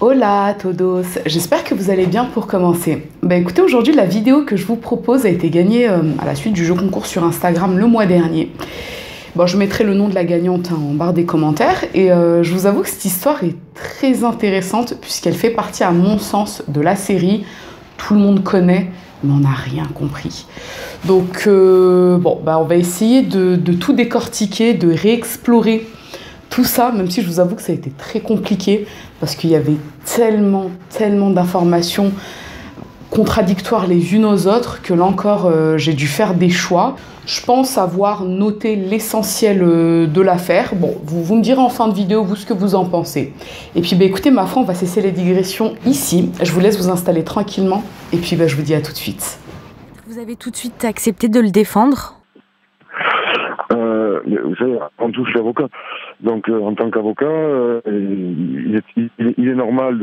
Hola à todos, j'espère que vous allez bien pour commencer. Écoutez, aujourd'hui la vidéo que je vous propose a été gagnée à la suite du jeu concours sur Instagram le mois dernier. Je mettrai le nom de la gagnante en barre des commentaires et je vous avoue que cette histoire est très intéressante puisqu'elle fait partie à mon sens de la série. Tout le monde connaît mais on n'a rien compris. Donc on va essayer de tout décortiquer, de réexplorer tout ça, même si je vous avoue que ça a été très compliqué parce qu'il y avait tellement d'informations contradictoires les unes aux autres que là encore j'ai dû faire des choix. Je pense avoir noté l'essentiel de l'affaire. Vous me direz en fin de vidéo vous ce que vous en pensez. Et puis écoutez, ma foi, on va cesser les digressions ici. Je vous laisse vous installer tranquillement et puis je vous dis à tout de suite. Vous avez tout de suite accepté de le défendre? Vous savez, on touche l'avocat. Donc, en tant qu'avocat, il est normal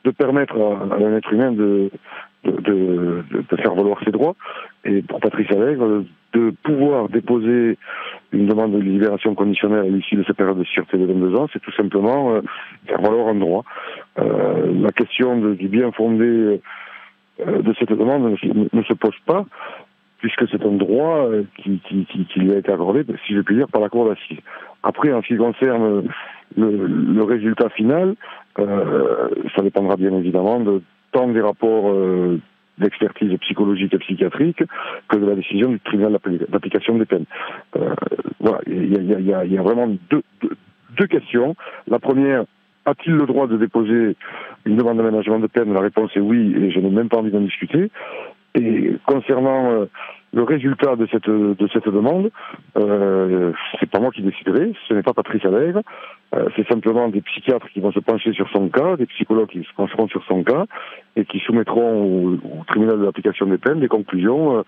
de permettre à un être humain de faire valoir ses droits. Et pour Patrice Allègre, de pouvoir déposer une demande de libération conditionnelle à l'issue de cette période de sûreté de 22 ans, c'est tout simplement faire valoir un droit. La question du bien fondé de cette demande ne se pose pas, puisque c'est un droit qui lui a été accordé, si je puis dire, par la Cour d'assises. Après, en ce qui concerne le résultat final, ça dépendra bien évidemment tant des rapports d'expertise psychologique et psychiatrique que de la décision du tribunal d'application des peines. Voilà, il y a vraiment deux questions. La première, a-t-il le droit de déposer une demande d'aménagement de peine? La réponse est oui, et je n'ai même pas envie d'en discuter. Et concernant le résultat de cette demande, c'est pas moi qui déciderai, ce n'est pas Patrice Allègre, c'est simplement des psychiatres qui vont se pencher sur son cas, des psychologues qui se pencheront sur son cas et qui soumettront au tribunal de l'application des peines des conclusions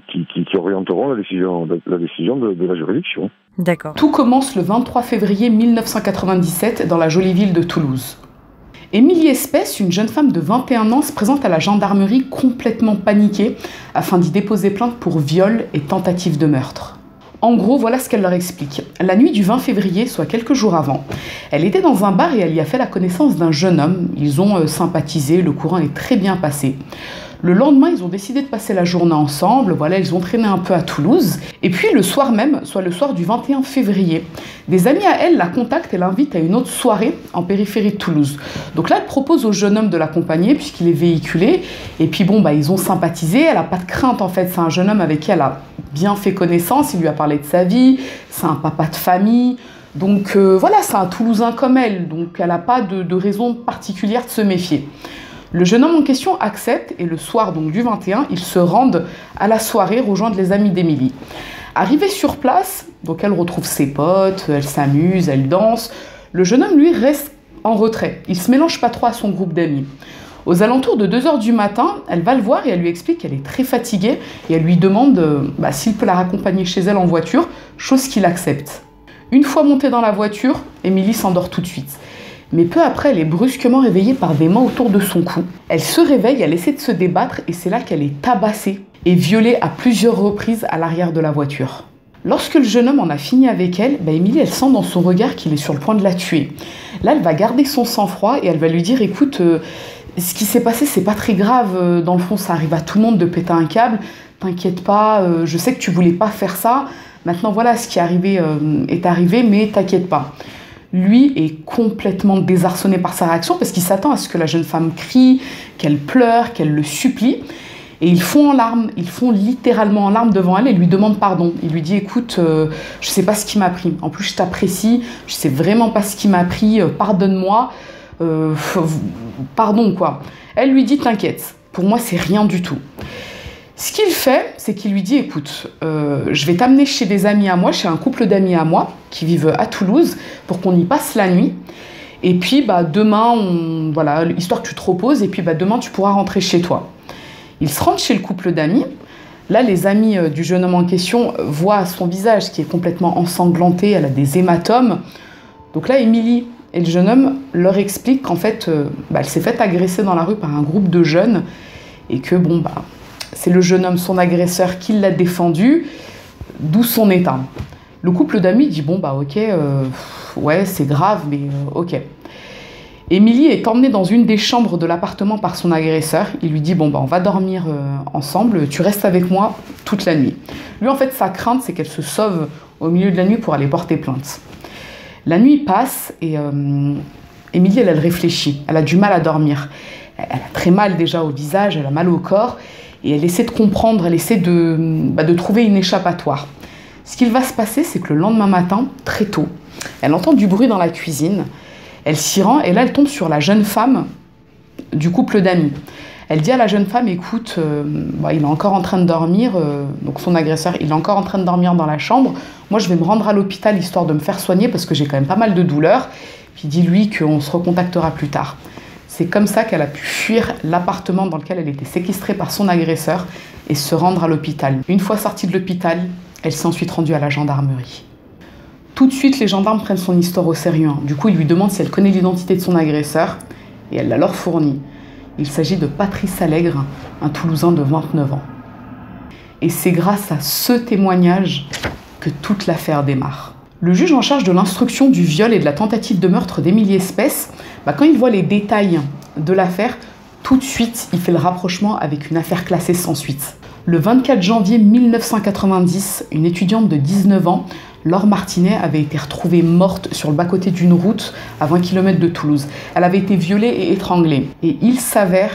qui orienteront la décision de la juridiction. D'accord. Tout commence le 23 février 1997 dans la jolie ville de Toulouse. Émilie Espèce, une jeune femme de 21 ans, se présente à la gendarmerie complètement paniquée afin d'y déposer plainte pour viol et tentative de meurtre. En gros, voilà ce qu'elle leur explique. La nuit du 20 février, soit quelques jours avant, elle était dans un bar et elle y a fait la connaissance d'un jeune homme. Ils ont sympathisé, le courant est très bien passé. Le lendemain, ils ont décidé de passer la journée ensemble. Voilà, ils ont traîné un peu à Toulouse. Et puis le soir même, soit le soir du 21 février, des amis à elle la contactent et l'invitent à une autre soirée en périphérie de Toulouse. Donc là, elle propose au jeune homme de l'accompagner puisqu'il est véhiculé. Et puis ils ont sympathisé. Elle n'a pas de crainte en fait. C'est un jeune homme avec qui elle a bien fait connaissance. Il lui a parlé de sa vie. C'est un papa de famille. Donc voilà, c'est un Toulousain comme elle. Donc elle n'a pas de raison particulière de se méfier. Le jeune homme en question accepte et le soir donc du 21, ils se rendent à la soirée rejoindre les amis d'Émilie. Arrivée sur place, donc elle retrouve ses potes, elle s'amuse, elle danse. Le jeune homme, lui, reste en retrait. Il se mélange pas trop à son groupe d'amis. Aux alentours de 2h du matin, elle va le voir et elle lui explique qu'elle est très fatiguée et elle lui demande s'il peut la raccompagner chez elle en voiture, chose qu'il accepte. Une fois montée dans la voiture, Émilie s'endort tout de suite. Mais peu après, elle est brusquement réveillée par des mains autour de son cou. Elle se réveille, elle essaie de se débattre et c'est là qu'elle est tabassée et violée à plusieurs reprises à l'arrière de la voiture. Lorsque le jeune homme en a fini avec elle, Émilie, elle sent dans son regard qu'il est sur le point de la tuer. Là, elle va garder son sang-froid et elle va lui dire « Écoute, ce qui s'est passé, c'est pas très grave. Dans le fond, ça arrive à tout le monde de péter un câble. T'inquiète pas, je sais que tu voulais pas faire ça. Maintenant, voilà, ce qui est arrivé, mais t'inquiète pas. » Lui est complètement désarçonné par sa réaction parce qu'il s'attend à ce que la jeune femme crie, qu'elle pleure, qu'elle le supplie. Et ils font en larmes, ils font littéralement en larmes devant elle et lui demandent pardon. Il lui dit « Écoute, je sais pas ce qui m'a pris. En plus, je t'apprécie, je sais vraiment pas ce qui m'a pris. Pardonne-moi. Pardon, quoi. » Elle lui dit « T'inquiète, pour moi, c'est rien du tout. » Ce qu'il fait, c'est qu'il lui dit « Écoute, je vais t'amener chez des amis à moi, chez un couple d'amis à moi qui vivent à Toulouse pour qu'on y passe la nuit. Et puis demain, voilà, histoire que tu te reposes, et puis demain, tu pourras rentrer chez toi. » Ils se rendent chez le couple d'amis. Là, les amis du jeune homme en question voient son visage qui est complètement ensanglanté, elle a des hématomes. Donc là, Émilie et le jeune homme leur expliquent qu'en fait, elle s'est faite agresser dans la rue par un groupe de jeunes et que c'est le jeune homme, son agresseur, qui l'a défendu, d'où son état. Le couple d'amis dit ok, ouais, c'est grave, mais ok. Émilie est emmenée dans une des chambres de l'appartement par son agresseur. Il lui dit « Bon, on va dormir ensemble, tu restes avec moi toute la nuit. » Lui, en fait, sa crainte, c'est qu'elle se sauve au milieu de la nuit pour aller porter plainte. La nuit passe et Émilie, elle réfléchit. Elle a du mal à dormir. Elle a très mal déjà au visage, elle a mal au corps. Et elle essaie de comprendre, elle essaie de trouver une échappatoire. Ce qu'il va se passer, c'est que le lendemain matin, très tôt, elle entend du bruit dans la cuisine. Elle s'y rend et là, elle tombe sur la jeune femme du couple d'amis. Elle dit à la jeune femme, écoute, il est encore en train de dormir, donc son agresseur, il est encore en train de dormir dans la chambre. Moi, je vais me rendre à l'hôpital histoire de me faire soigner parce que j'ai quand même pas mal de douleurs. Puis dis-lui qu'on se recontactera plus tard. C'est comme ça qu'elle a pu fuir l'appartement dans lequel elle était séquestrée par son agresseur et se rendre à l'hôpital. Une fois sortie de l'hôpital, elle s'est ensuite rendue à la gendarmerie. Tout de suite, les gendarmes prennent son histoire au sérieux. Du coup, ils lui demandent si elle connaît l'identité de son agresseur et elle la leur fournit. Il s'agit de Patrice Allègre, un Toulousain de 29 ans. Et c'est grâce à ce témoignage que toute l'affaire démarre. Le juge en charge de l'instruction du viol et de la tentative de meurtre d'Émilie Espès, quand il voit les détails de l'affaire, tout de suite, il fait le rapprochement avec une affaire classée sans suite. Le 24 janvier 1990, une étudiante de 19 ans, Laure Martinet, avait été retrouvée morte sur le bas-côté d'une route à 20 km de Toulouse. Elle avait été violée et étranglée. Et il s'avère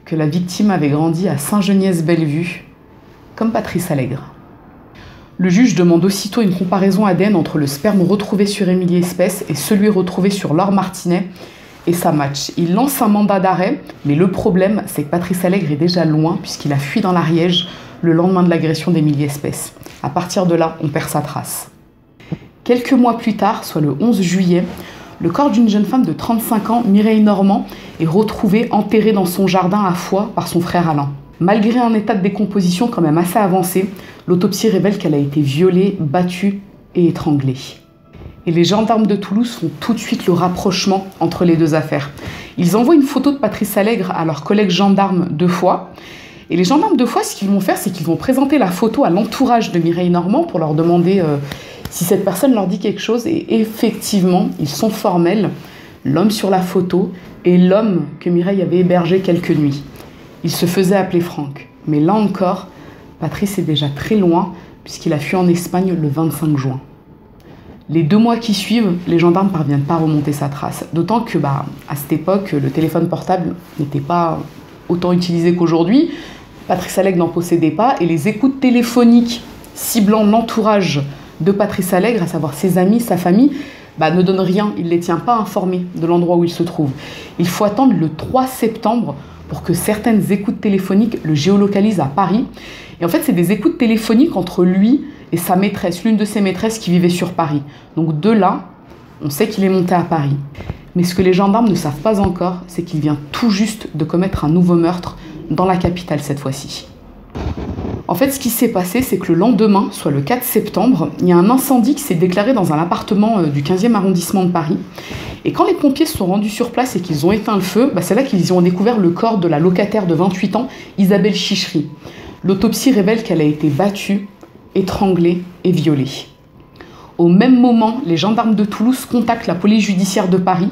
que la victime avait grandi à Saint-Geniès-Bellevue, comme Patrice Allègre. Le juge demande aussitôt une comparaison ADN entre le sperme retrouvé sur Émilie Espès et celui retrouvé sur Laure Martinet, et ça match. Il lance un mandat d'arrêt, mais le problème, c'est que Patrice Allègre est déjà loin puisqu'il a fui dans l'Ariège le lendemain de l'agression d'Émilie Espès. À partir de là, on perd sa trace. Quelques mois plus tard, soit le 11 juillet, le corps d'une jeune femme de 35 ans, Mireille Normand, est retrouvé enterré dans son jardin à Foix par son frère Alain. Malgré un état de décomposition quand même assez avancé, l'autopsie révèle qu'elle a été violée, battue et étranglée. Et les gendarmes de Toulouse font tout de suite le rapprochement entre les deux affaires. Ils envoient une photo de Patrice Allègre à leurs collègues gendarmes de Foix. Et les gendarmes de Foix, ce qu'ils vont faire, c'est qu'ils vont présenter la photo à l'entourage de Mireille Normand pour leur demander si cette personne leur dit quelque chose. Et effectivement, ils sont formels. L'homme sur la photo est l'homme que Mireille avait hébergé quelques nuits. Il se faisait appeler Franck. Mais là encore, Patrice est déjà très loin puisqu'il a fui en Espagne le 25 juin. Les 2 mois qui suivent, les gendarmes ne parviennent pas à remonter sa trace. D'autant que, à cette époque, le téléphone portable n'était pas autant utilisé qu'aujourd'hui. Patrice Allègre n'en possédait pas et les écoutes téléphoniques ciblant l'entourage de Patrice Allègre, à savoir ses amis, sa famille, ne donnent rien. Il ne les tient pas informés de l'endroit où il se trouve. Il faut attendre le 3 septembre pour que certaines écoutes téléphoniques le géolocalisent à Paris. Et en fait, c'est des écoutes téléphoniques entre lui et sa maîtresse, l'une de ses maîtresses qui vivait sur Paris. Donc de là, on sait qu'il est monté à Paris. Mais ce que les gendarmes ne savent pas encore, c'est qu'il vient tout juste de commettre un nouveau meurtre dans la capitale cette fois-ci. En fait, ce qui s'est passé, c'est que le lendemain, soit le 4 septembre, il y a un incendie qui s'est déclaré dans un appartement du 15e arrondissement de Paris. Et quand les pompiers se sont rendus sur place et qu'ils ont éteint le feu, c'est là qu'ils y ont découvert le corps de la locataire de 28 ans, Isabelle Chichery. L'autopsie révèle qu'elle a été battue, étranglée et violée. Au même moment, les gendarmes de Toulouse contactent la police judiciaire de Paris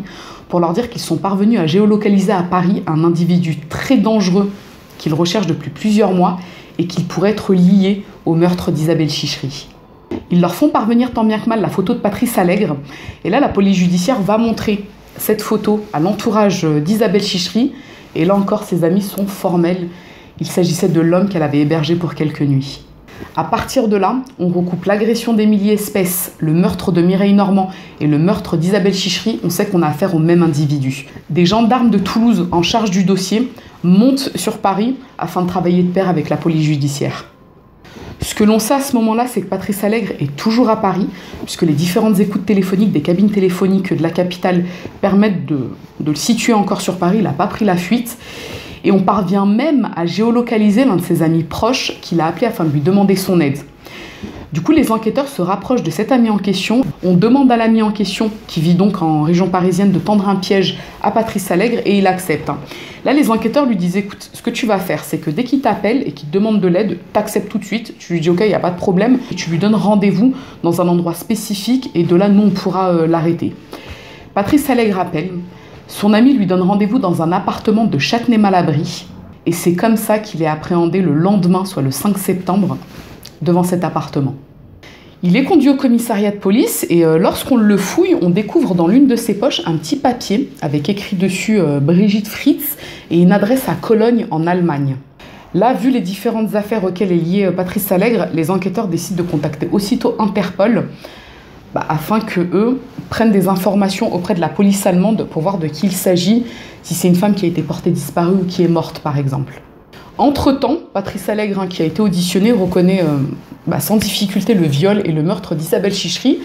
pour leur dire qu'ils sont parvenus à géolocaliser à Paris un individu très dangereux qu'ils recherchent depuis plusieurs mois et qu'il pourrait être lié au meurtre d'Isabelle Chichery. Ils leur font parvenir tant bien que mal la photo de Patrice Allègre. Et là, la police judiciaire va montrer cette photo à l'entourage d'Isabelle Chichery. Et là encore, ses amis sont formels. Il s'agissait de l'homme qu'elle avait hébergé pour quelques nuits. À partir de là, on recoupe l'agression d'Émilie Espès, le meurtre de Mireille Normand et le meurtre d'Isabelle Chichery. On sait qu'on a affaire au même individu. Des gendarmes de Toulouse en charge du dossier montent sur Paris afin de travailler de pair avec la police judiciaire. Ce que l'on sait à ce moment-là, c'est que Patrice Allègre est toujours à Paris, puisque les différentes écoutes téléphoniques des cabines téléphoniques de la capitale permettent de le situer encore sur Paris. Il n'a pas pris la fuite. Et on parvient même à géolocaliser l'un de ses amis proches qu'il a appelé afin de lui demander son aide. Du coup, les enquêteurs se rapprochent de cet ami en question. On demande à l'ami en question, qui vit donc en région parisienne, de tendre un piège à Patrice Allègre et il accepte. Là, les enquêteurs lui disent « Écoute, ce que tu vas faire, c'est que dès qu'il t'appelle et qu'il te demande de l'aide, t'acceptes tout de suite. Tu lui dis « Ok, il n'y a pas de problème. » Et tu lui donnes rendez-vous dans un endroit spécifique et de là, nous, on pourra l'arrêter. Patrice Allègre appelle. Son ami lui donne rendez-vous dans un appartement de Châtenay-Malabry. Et c'est comme ça qu'il est appréhendé le lendemain, soit le 5 septembre, devant cet appartement. Il est conduit au commissariat de police et lorsqu'on le fouille, on découvre dans l'une de ses poches un petit papier avec écrit dessus Brigitte Fritz et une adresse à Cologne en Allemagne. Là, vu les différentes affaires auxquelles est liée Patrice Allègre, les enquêteurs décident de contacter aussitôt Interpol afin qu'eux prennent des informations auprès de la police allemande pour voir de qui il s'agit, si c'est une femme qui a été portée disparue ou qui est morte par exemple. Entre-temps, Patrice Allègre, qui a été auditionné, reconnaît sans difficulté le viol et le meurtre d'Isabelle Chichery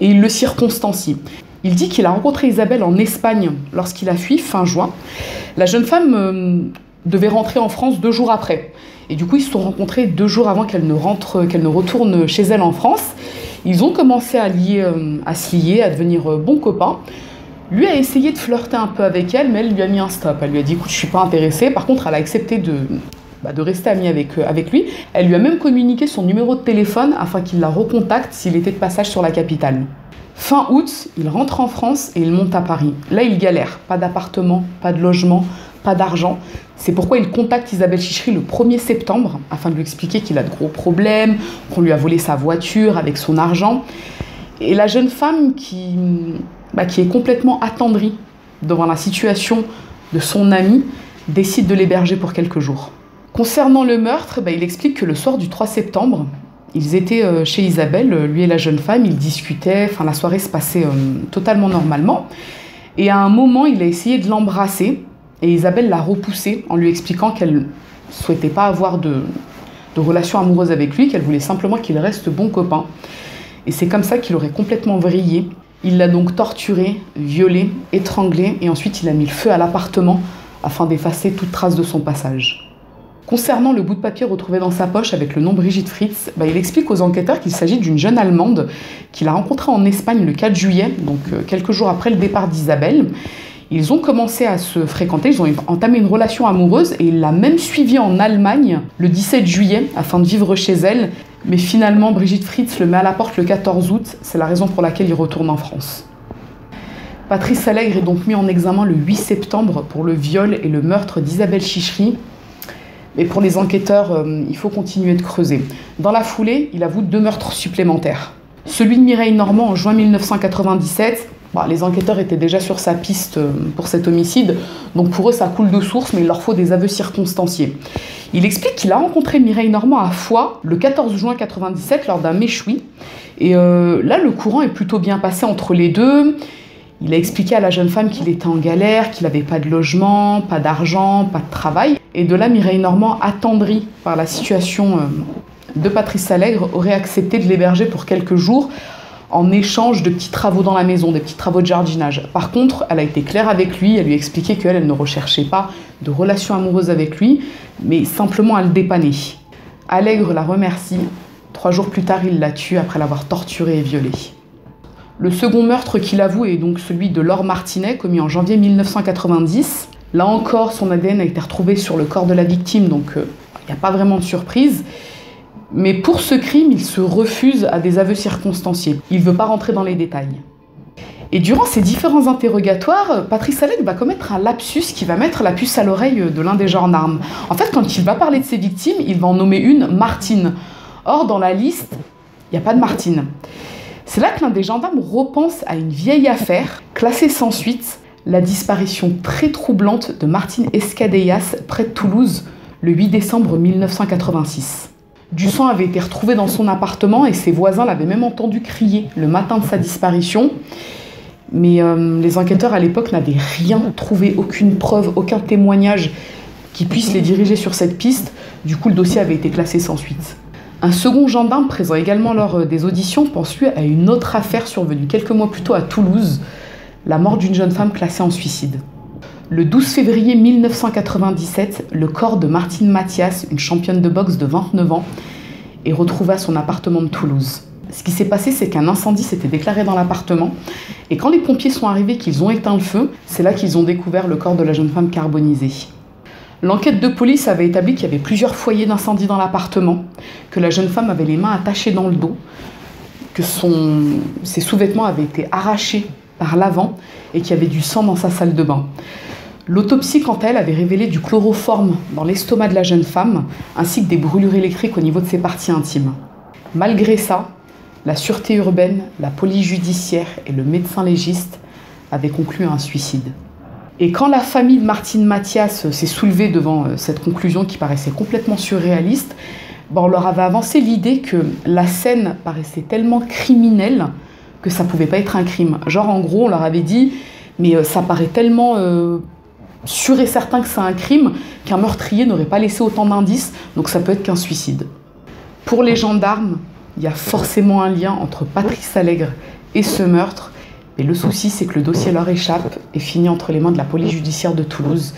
et il le circonstancie. Il dit qu'il a rencontré Isabelle en Espagne lorsqu'il a fui fin juin. La jeune femme devait rentrer en France 2 jours après. Et du coup, ils se sont rencontrés 2 jours avant qu'elle ne retourne chez elle en France. Ils ont commencé à se lier, à devenir bons copains. Lui a essayé de flirter un peu avec elle, mais elle lui a mis un stop. Elle lui a dit « écoute, je suis pas intéressée ». Par contre, elle a accepté de rester amie avec lui. Elle lui a même communiqué son numéro de téléphone afin qu'il la recontacte s'il était de passage sur la capitale. Fin août, il rentre en France et il monte à Paris. Là, il galère. Pas d'appartement, pas de logement, pas d'argent. C'est pourquoi il contacte Isabelle Chichery le 1er septembre afin de lui expliquer qu'il a de gros problèmes, qu'on lui a volé sa voiture avec son argent. Et la jeune femme qui est complètement attendrie devant la situation de son ami, décide de l'héberger pour quelques jours. Concernant le meurtre, il explique que le soir du 3 septembre, ils étaient chez Isabelle, lui et la jeune femme, ils discutaient, la soirée se passait totalement normalement. Et à un moment, il a essayé de l'embrasser et Isabelle l'a repoussé en lui expliquant qu'elle ne souhaitait pas avoir de relation amoureuse avec lui, qu'elle voulait simplement qu'il reste bon copain. Et c'est comme ça qu'il aurait complètement vrillé. Il l'a donc torturé, violé, étranglé et ensuite il a mis le feu à l'appartement afin d'effacer toute trace de son passage. Concernant le bout de papier retrouvé dans sa poche avec le nom Brigitte Fritz, il explique aux enquêteurs qu'il s'agit d'une jeune Allemande qu'il a rencontrée en Espagne le 4 juillet, donc quelques jours après le départ d'Isabelle. Ils ont commencé à se fréquenter, ils ont entamé une relation amoureuse et il l'a même suivie en Allemagne le 17 juillet afin de vivre chez elle. Mais finalement, Brigitte Fritz le met à la porte le 14 août, c'est la raison pour laquelle il retourne en France. Patrice Allègre est donc mis en examen le 8 septembre pour le viol et le meurtre d'Isabelle Chichery. Mais pour les enquêteurs, il faut continuer de creuser. Dans la foulée, il avoue 2 meurtres supplémentaires. Celui de Mireille Normand en juin 1997, les enquêteurs étaient déjà sur sa piste pour cet homicide, donc pour eux ça coule de source, mais il leur faut des aveux circonstanciés. Il explique qu'il a rencontré Mireille Normand à Foix le 14 juin 1997 lors d'un méchoui, et là le courant est plutôt bien passé entre les deux. Il a expliqué à la jeune femme qu'il était en galère, qu'il n'avait pas de logement, pas d'argent, pas de travail. Et de là, Mireille Normand, attendrie par la situation de Patrice Allègre, aurait accepté de l'héberger pour quelques jours en échange de petits travaux dans la maison, des petits travaux de jardinage. Par contre, elle a été claire avec lui, elle lui a expliqué qu'elle ne recherchait pas de relation amoureuse avec lui, mais simplement à le dépanner. Allègre la remercie. 3 jours plus tard, il la tue après l'avoir torturée et violée. Le second meurtre qu'il avoue est donc celui de Laure Martinet, commis en janvier 1990. Là encore, son ADN a été retrouvé sur le corps de la victime, donc il n'y a pas vraiment de surprise. Mais pour ce crime, il se refuse à des aveux circonstanciés. Il ne veut pas rentrer dans les détails. Et durant ces différents interrogatoires, Patrice Allègre va commettre un lapsus qui va mettre la puce à l'oreille de l'un des gendarmes. En fait, quand il va parler de ses victimes, il va en nommer une, Martine. Or, dans la liste, il n'y a pas de Martine. C'est là que l'un des gendarmes repense à une vieille affaire, classée sans suite, la disparition très troublante de Martine Escadéas près de Toulouse, le 8 décembre 1986. Du sang avait été retrouvé dans son appartement et ses voisins l'avaient même entendu crier le matin de sa disparition. Mais les enquêteurs à l'époque n'avaient rien trouvé, aucune preuve, aucun témoignage qui puisse les diriger sur cette piste. Du coup, le dossier avait été classé sans suite. Un second gendarme présent également lors des auditions pense lui à une autre affaire survenue quelques mois plus tôt à Toulouse, la mort d'une jeune femme classée en suicide. Le 12 février 1997, le corps de Martine Mathias, une championne de boxe de 29 ans, est retrouvé à son appartement de Toulouse. Ce qui s'est passé, c'est qu'un incendie s'était déclaré dans l'appartement, et quand les pompiers sont arrivés, qu'ils ont éteint le feu, c'est là qu'ils ont découvert le corps de la jeune femme carbonisée. L'enquête de police avait établi qu'il y avait plusieurs foyers d'incendie dans l'appartement, que la jeune femme avait les mains attachées dans le dos, que ses sous-vêtements avaient été arrachés par l'avant et qu'il y avait du sang dans sa salle de bain. L'autopsie, quant à elle, avait révélé du chloroforme dans l'estomac de la jeune femme, ainsi que des brûlures électriques au niveau de ses parties intimes. Malgré ça, la sûreté urbaine, la police judiciaire et le médecin légiste avaient conclu à un suicide. Et quand la famille de Martine Mathias s'est soulevée devant cette conclusion qui paraissait complètement surréaliste, on leur avait avancé l'idée que la scène paraissait tellement criminelle que ça pouvait pas être un crime. Genre, en gros, on leur avait dit « mais ça paraît tellement sûr et certain que c'est un crime qu'un meurtrier n'aurait pas laissé autant d'indices, donc ça peut être qu'un suicide ». Pour les gendarmes, il y a forcément un lien entre Patrice Allègre et ce meurtre, mais le souci, c'est que le dossier leur échappe et finit entre les mains de la police judiciaire de Toulouse.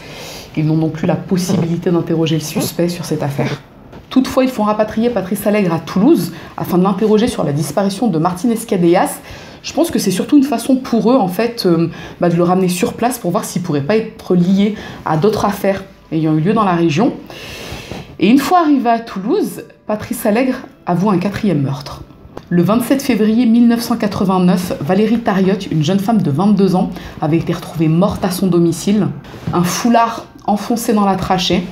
Ils n'ont donc plus la possibilité d'interroger le suspect sur cette affaire. Toutefois, ils font rapatrier Patrice Allègre à Toulouse afin de l'interroger sur la disparition de Martine Escadéas. Je pense que c'est surtout une façon pour eux, en fait, de le ramener sur place pour voir s'il ne pourrait pas être lié à d'autres affaires ayant eu lieu dans la région. Et une fois arrivé à Toulouse, Patrice Allègre avoue un 4e meurtre. Le 27 février 1989, Valérie Tariotte, une jeune femme de 22 ans, avait été retrouvée morte à son domicile. Un foulard enfoncé dans la trachée,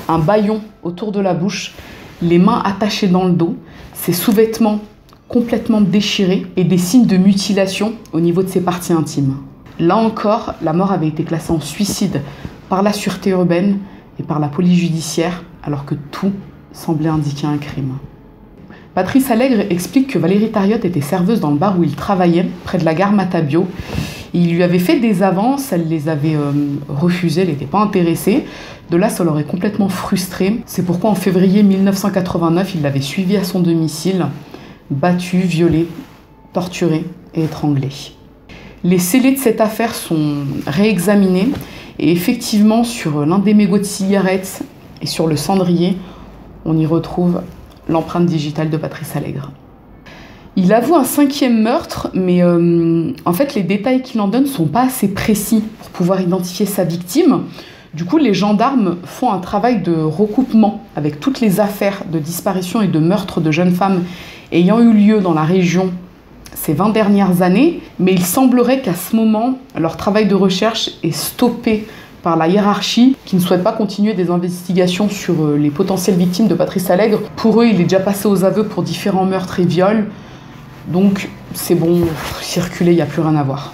un bâillon autour de la bouche, les mains attachées dans le dos, ses sous-vêtements complètement déchirés et des signes de mutilation au niveau de ses parties intimes. Là encore, la mort avait été classée en suicide par la sûreté urbaine et par la police judiciaire, alors que tout semblait indiquer un crime. Patrice Allègre explique que Valérie Tariotte était serveuse dans le bar où il travaillait, près de la gare Matabio. Il lui avait fait des avances, elle les avait refusées, elle n'était pas intéressée. De là, ça l'aurait complètement frustrée. C'est pourquoi en février 1989, il l'avait suivie à son domicile, battue, violée, torturée et étranglée. Les scellés de cette affaire sont réexaminés et effectivement, sur l'un des mégots de cigarettes et sur le cendrier, on y retrouve l'empreinte digitale de Patrice Allègre. Il avoue un 5e meurtre, mais en fait, les détails qu'il en donne ne sont pas assez précis pour pouvoir identifier sa victime. Du coup, les gendarmes font un travail de recoupement avec toutes les affaires de disparition et de meurtre de jeunes femmes ayant eu lieu dans la région ces 20 dernières années, mais il semblerait qu'à ce moment, leur travail de recherche est stoppé par la hiérarchie qui ne souhaite pas continuer des investigations sur les potentielles victimes de Patrice Allègre. Pour eux, il est déjà passé aux aveux pour différents meurtres et viols, donc c'est bon, circuler, il n'y a plus rien à voir.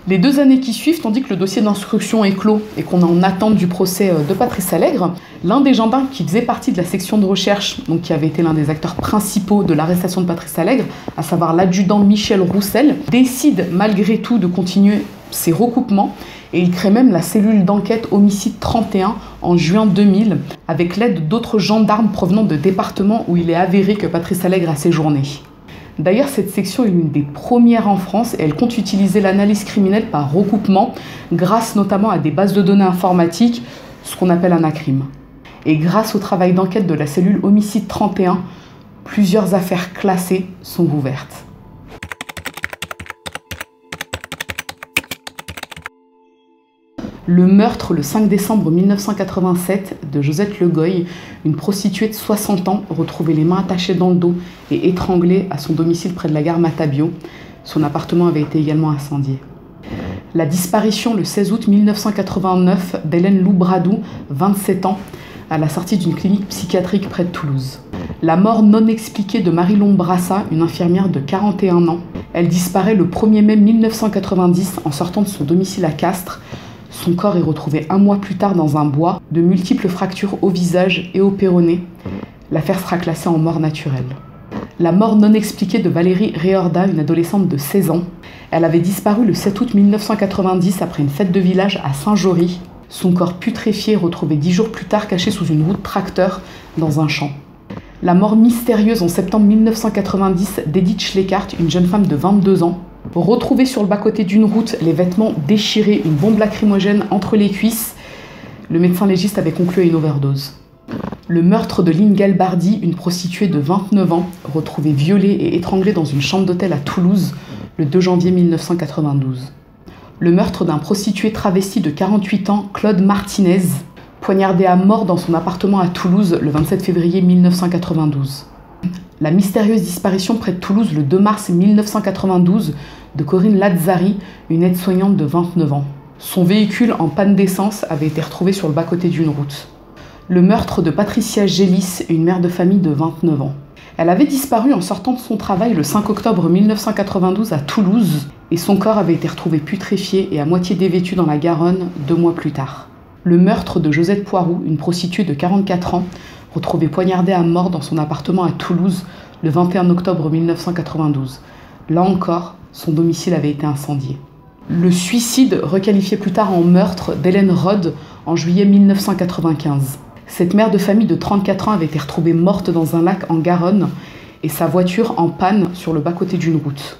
Les 2 années qui suivent, tandis que le dossier d'instruction est clos et qu'on est en attente du procès de Patrice Allègre, l'un des gendarmes qui faisait partie de la section de recherche, donc qui avait été l'un des acteurs principaux de l'arrestation de Patrice Allègre, à savoir l'adjudant Michel Roussel, décide malgré tout de continuer ses recoupements et il crée même la cellule d'enquête homicide 31 en juin 2000 avec l'aide d'autres gendarmes provenant de départements où il est avéré que Patrice Allègre a séjourné. D'ailleurs, cette section est l'une des premières en France et elle compte utiliser l'analyse criminelle par recoupement grâce notamment à des bases de données informatiques, ce qu'on appelle Anacrime. Et grâce au travail d'enquête de la cellule homicide 31, plusieurs affaires classées sont ouvertes. Le meurtre, le 5 décembre 1987, de Josette Le Goy, une prostituée de 60 ans, retrouvée les mains attachées dans le dos et étranglée à son domicile près de la gare Matabio. Son appartement avait été également incendié. La disparition, le 16 août 1989, d'Hélène Loubradou, 27 ans, à la sortie d'une clinique psychiatrique près de Toulouse. La mort non expliquée de Marie-Longue Brassat, une infirmière de 41 ans. Elle disparaît le 1er mai 1990 en sortant de son domicile à Castres. Son corps est retrouvé 1 mois plus tard dans un bois, de multiples fractures au visage et au péroné. L'affaire sera classée en mort naturelle. La mort non expliquée de Valérie Réorda, une adolescente de 16 ans. Elle avait disparu le 7 août 1990 après une fête de village à Saint-Jory. Son corps putréfié est retrouvé 10 jours plus tard caché sous une roue de tracteur dans un champ. La mort mystérieuse en septembre 1990 d'Edith Schleckart, une jeune femme de 22 ans. Retrouvée sur le bas-côté d'une route, les vêtements déchirés, une bombe lacrymogène entre les cuisses. Le médecin légiste avait conclu à une overdose. Le meurtre de Lynn Galbardi, une prostituée de 29 ans, retrouvée violée et étranglée dans une chambre d'hôtel à Toulouse le 2 janvier 1992. Le meurtre d'un prostitué travesti de 48 ans, Claude Martinez, poignardé à mort dans son appartement à Toulouse le 27 février 1992. La mystérieuse disparition près de Toulouse le 2 mars 1992 de Corinne Lazzari, une aide-soignante de 29 ans. Son véhicule en panne d'essence avait été retrouvé sur le bas-côté d'une route. Le meurtre de Patricia Gélis, une mère de famille de 29 ans. Elle avait disparu en sortant de son travail le 5 octobre 1992 à Toulouse et son corps avait été retrouvé putréfié et à moitié dévêtu dans la Garonne 2 mois plus tard. Le meurtre de Josette Poiroux, une prostituée de 44 ans, retrouvée poignardée à mort dans son appartement à Toulouse le 21 octobre 1992. Là encore, son domicile avait été incendié. Le suicide, requalifié plus tard en meurtre, d'Hélène Rode en juillet 1995. Cette mère de famille de 34 ans avait été retrouvée morte dans un lac en Garonne et sa voiture en panne sur le bas-côté d'une route.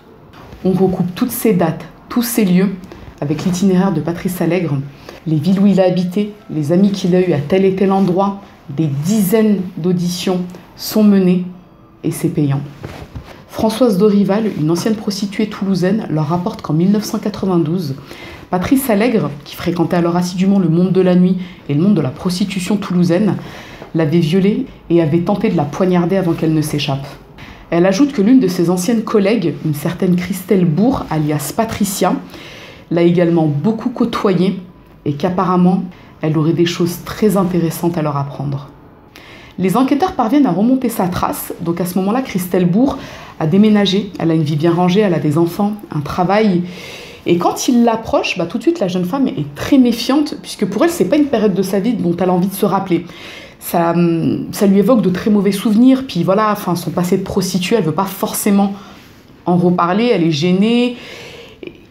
On recoupe toutes ces dates, tous ces lieux avec l'itinéraire de Patrice Allègre, les villes où il a habité, les amis qu'il a eus à tel et tel endroit, des dizaines d'auditions sont menées et c'est payant. Françoise Dorival, une ancienne prostituée toulousaine, leur rapporte qu'en 1992, Patrice Allègre, qui fréquentait alors assidûment le monde de la nuit et le monde de la prostitution toulousaine, l'avait violée et avait tenté de la poignarder avant qu'elle ne s'échappe. Elle ajoute que l'une de ses anciennes collègues, une certaine Christelle Bourg, alias Patricia, l'a également beaucoup côtoyée et qu'apparemment, elle aurait des choses très intéressantes à leur apprendre. Les enquêteurs parviennent à remonter sa trace, donc à ce moment-là, Christelle Bourg a déménagé, elle a une vie bien rangée, elle a des enfants, un travail. Et quand il l'approche, tout de suite, la jeune femme est très méfiante, puisque pour elle, c'est pas une période de sa vie dont elle a envie de se rappeler. Ça lui évoque de très mauvais souvenirs, puis voilà, son passé de prostituée, elle veut pas forcément en reparler, elle est gênée.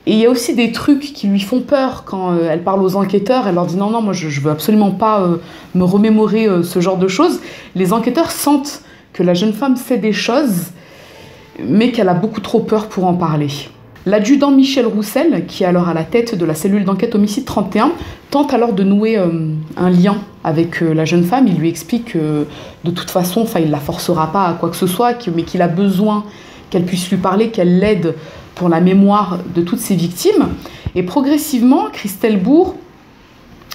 Et il y a aussi des trucs qui lui font peur quand elle parle aux enquêteurs. Elle leur dit non, moi je veux absolument pas me remémorer ce genre de choses. Les enquêteurs sentent que la jeune femme sait des choses, mais qu'elle a beaucoup trop peur pour en parler. L'adjudant Michel Roussel, qui est alors à la tête de la cellule d'enquête homicide 31, tente alors de nouer un lien avec la jeune femme. Il lui explique que de toute façon, il ne la forcera pas à quoi que ce soit, mais qu'il a besoin qu'elle puisse lui parler, qu'elle l'aide pour la mémoire de toutes ses victimes. Et progressivement, Christelle Bourg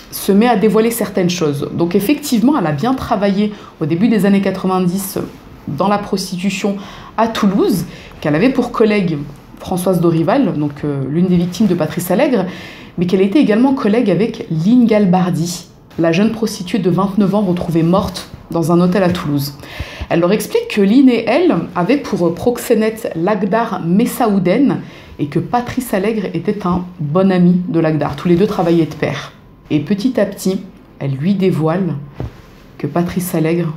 se met à dévoiler certaines choses. Donc effectivement, elle a bien travaillé au début des années 90 dans la prostitution à Toulouse, qu'elle avait pour collègue Françoise Dorival, donc l'une des victimes de Patrice Allègre, mais qu'elle était également collègue avec Lynn Galbardi, la jeune prostituée de 29 ans retrouvée morte dans un hôtel à Toulouse. Elle leur explique que Lynn et elle avaient pour proxénète Lagdar Messaouden et que Patrice Allègre était un bon ami de Lagdar. Tous les deux travaillaient de pair. Et petit à petit, elle lui dévoile que Patrice Allègre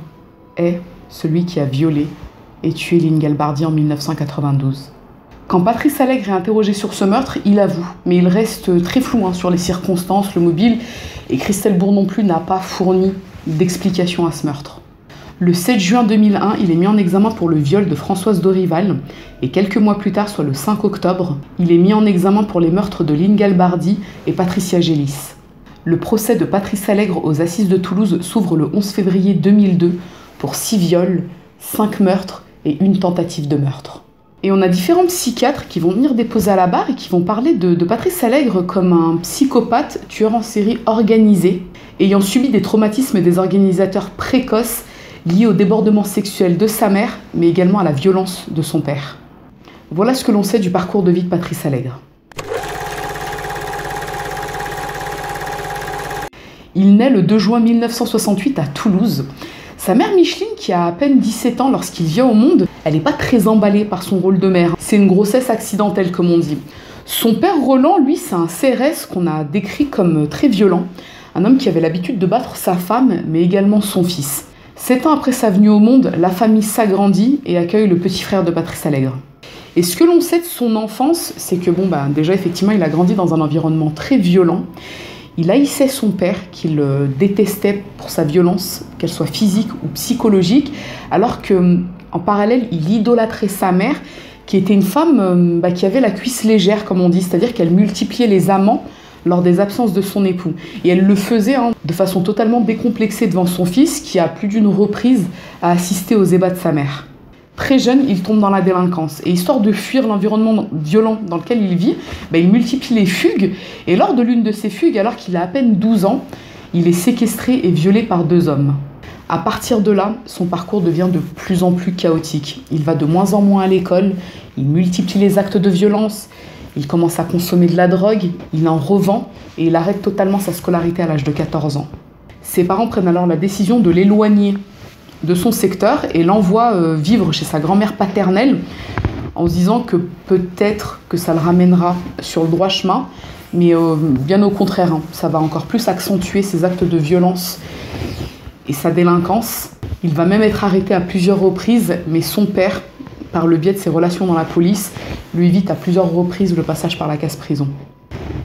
est celui qui a violé et tué Lynn Galbardi en 1992. Quand Patrice Allègre est interrogé sur ce meurtre, il avoue, mais il reste très flou sur les circonstances, le mobile, et Christelle Bourg non plus n'a pas fourni d'explication à ce meurtre. Le 7 juin 2001, il est mis en examen pour le viol de Françoise Dorival, et quelques mois plus tard, soit le 5 octobre, il est mis en examen pour les meurtres de Lynn Galbardi et Patricia Gélis. Le procès de Patrice Allègre aux Assises de Toulouse s'ouvre le 11 février 2002 pour 6 viols, 5 meurtres et une tentative de meurtre. Et on a différents psychiatres qui vont venir déposer à la barre et qui vont parler de Patrice Allègre comme un psychopathe, tueur en série organisé, ayant subi des traumatismes et des organisateurs précoces liés au débordement sexuel de sa mère, mais également à la violence de son père. Voilà ce que l'on sait du parcours de vie de Patrice Allègre. Il naît le 2 juin 1968 à Toulouse. Sa mère Micheline, qui a à peine 17 ans lorsqu'il vient au monde, elle n'est pas très emballée par son rôle de mère. C'est une grossesse accidentelle, comme on dit. Son père Roland, lui, c'est un CRS qu'on a décrit comme très violent. Un homme qui avait l'habitude de battre sa femme, mais également son fils. 7 ans après sa venue au monde, la famille s'agrandit et accueille le petit frère de Patrice Allègre. Et ce que l'on sait de son enfance, c'est que déjà, effectivement, il a grandi dans un environnement très violent. Il haïssait son père, qu'il détestait pour sa violence, qu'elle soit physique ou psychologique, alors qu'en parallèle, il idolâtrait sa mère, qui était une femme qui avait la cuisse légère, comme on dit, c'est-à-dire qu'elle multipliait les amants lors des absences de son époux. Et elle le faisait de façon totalement décomplexée devant son fils, qui à plus d'une reprise a assisté aux ébats de sa mère. Très jeune, il tombe dans la délinquance. Et histoire de fuir l'environnement violent dans lequel il vit, il multiplie les fugues. Et lors de l'une de ces fugues, alors qu'il a à peine 12 ans, il est séquestré et violé par 2 hommes. À partir de là, son parcours devient de plus en plus chaotique. Il va de moins en moins à l'école, il multiplie les actes de violence, il commence à consommer de la drogue, il en revend et il arrête totalement sa scolarité à l'âge de 14 ans. Ses parents prennent alors la décision de l'éloigner de son secteur et l'envoient vivre chez sa grand-mère paternelle en se disant que peut-être que ça le ramènera sur le droit chemin, mais bien au contraire, ça va encore plus accentuer ses actes de violence et sa délinquance. Il va même être arrêté à plusieurs reprises, mais son père, par le biais de ses relations dans la police, lui évite à plusieurs reprises le passage par la case prison.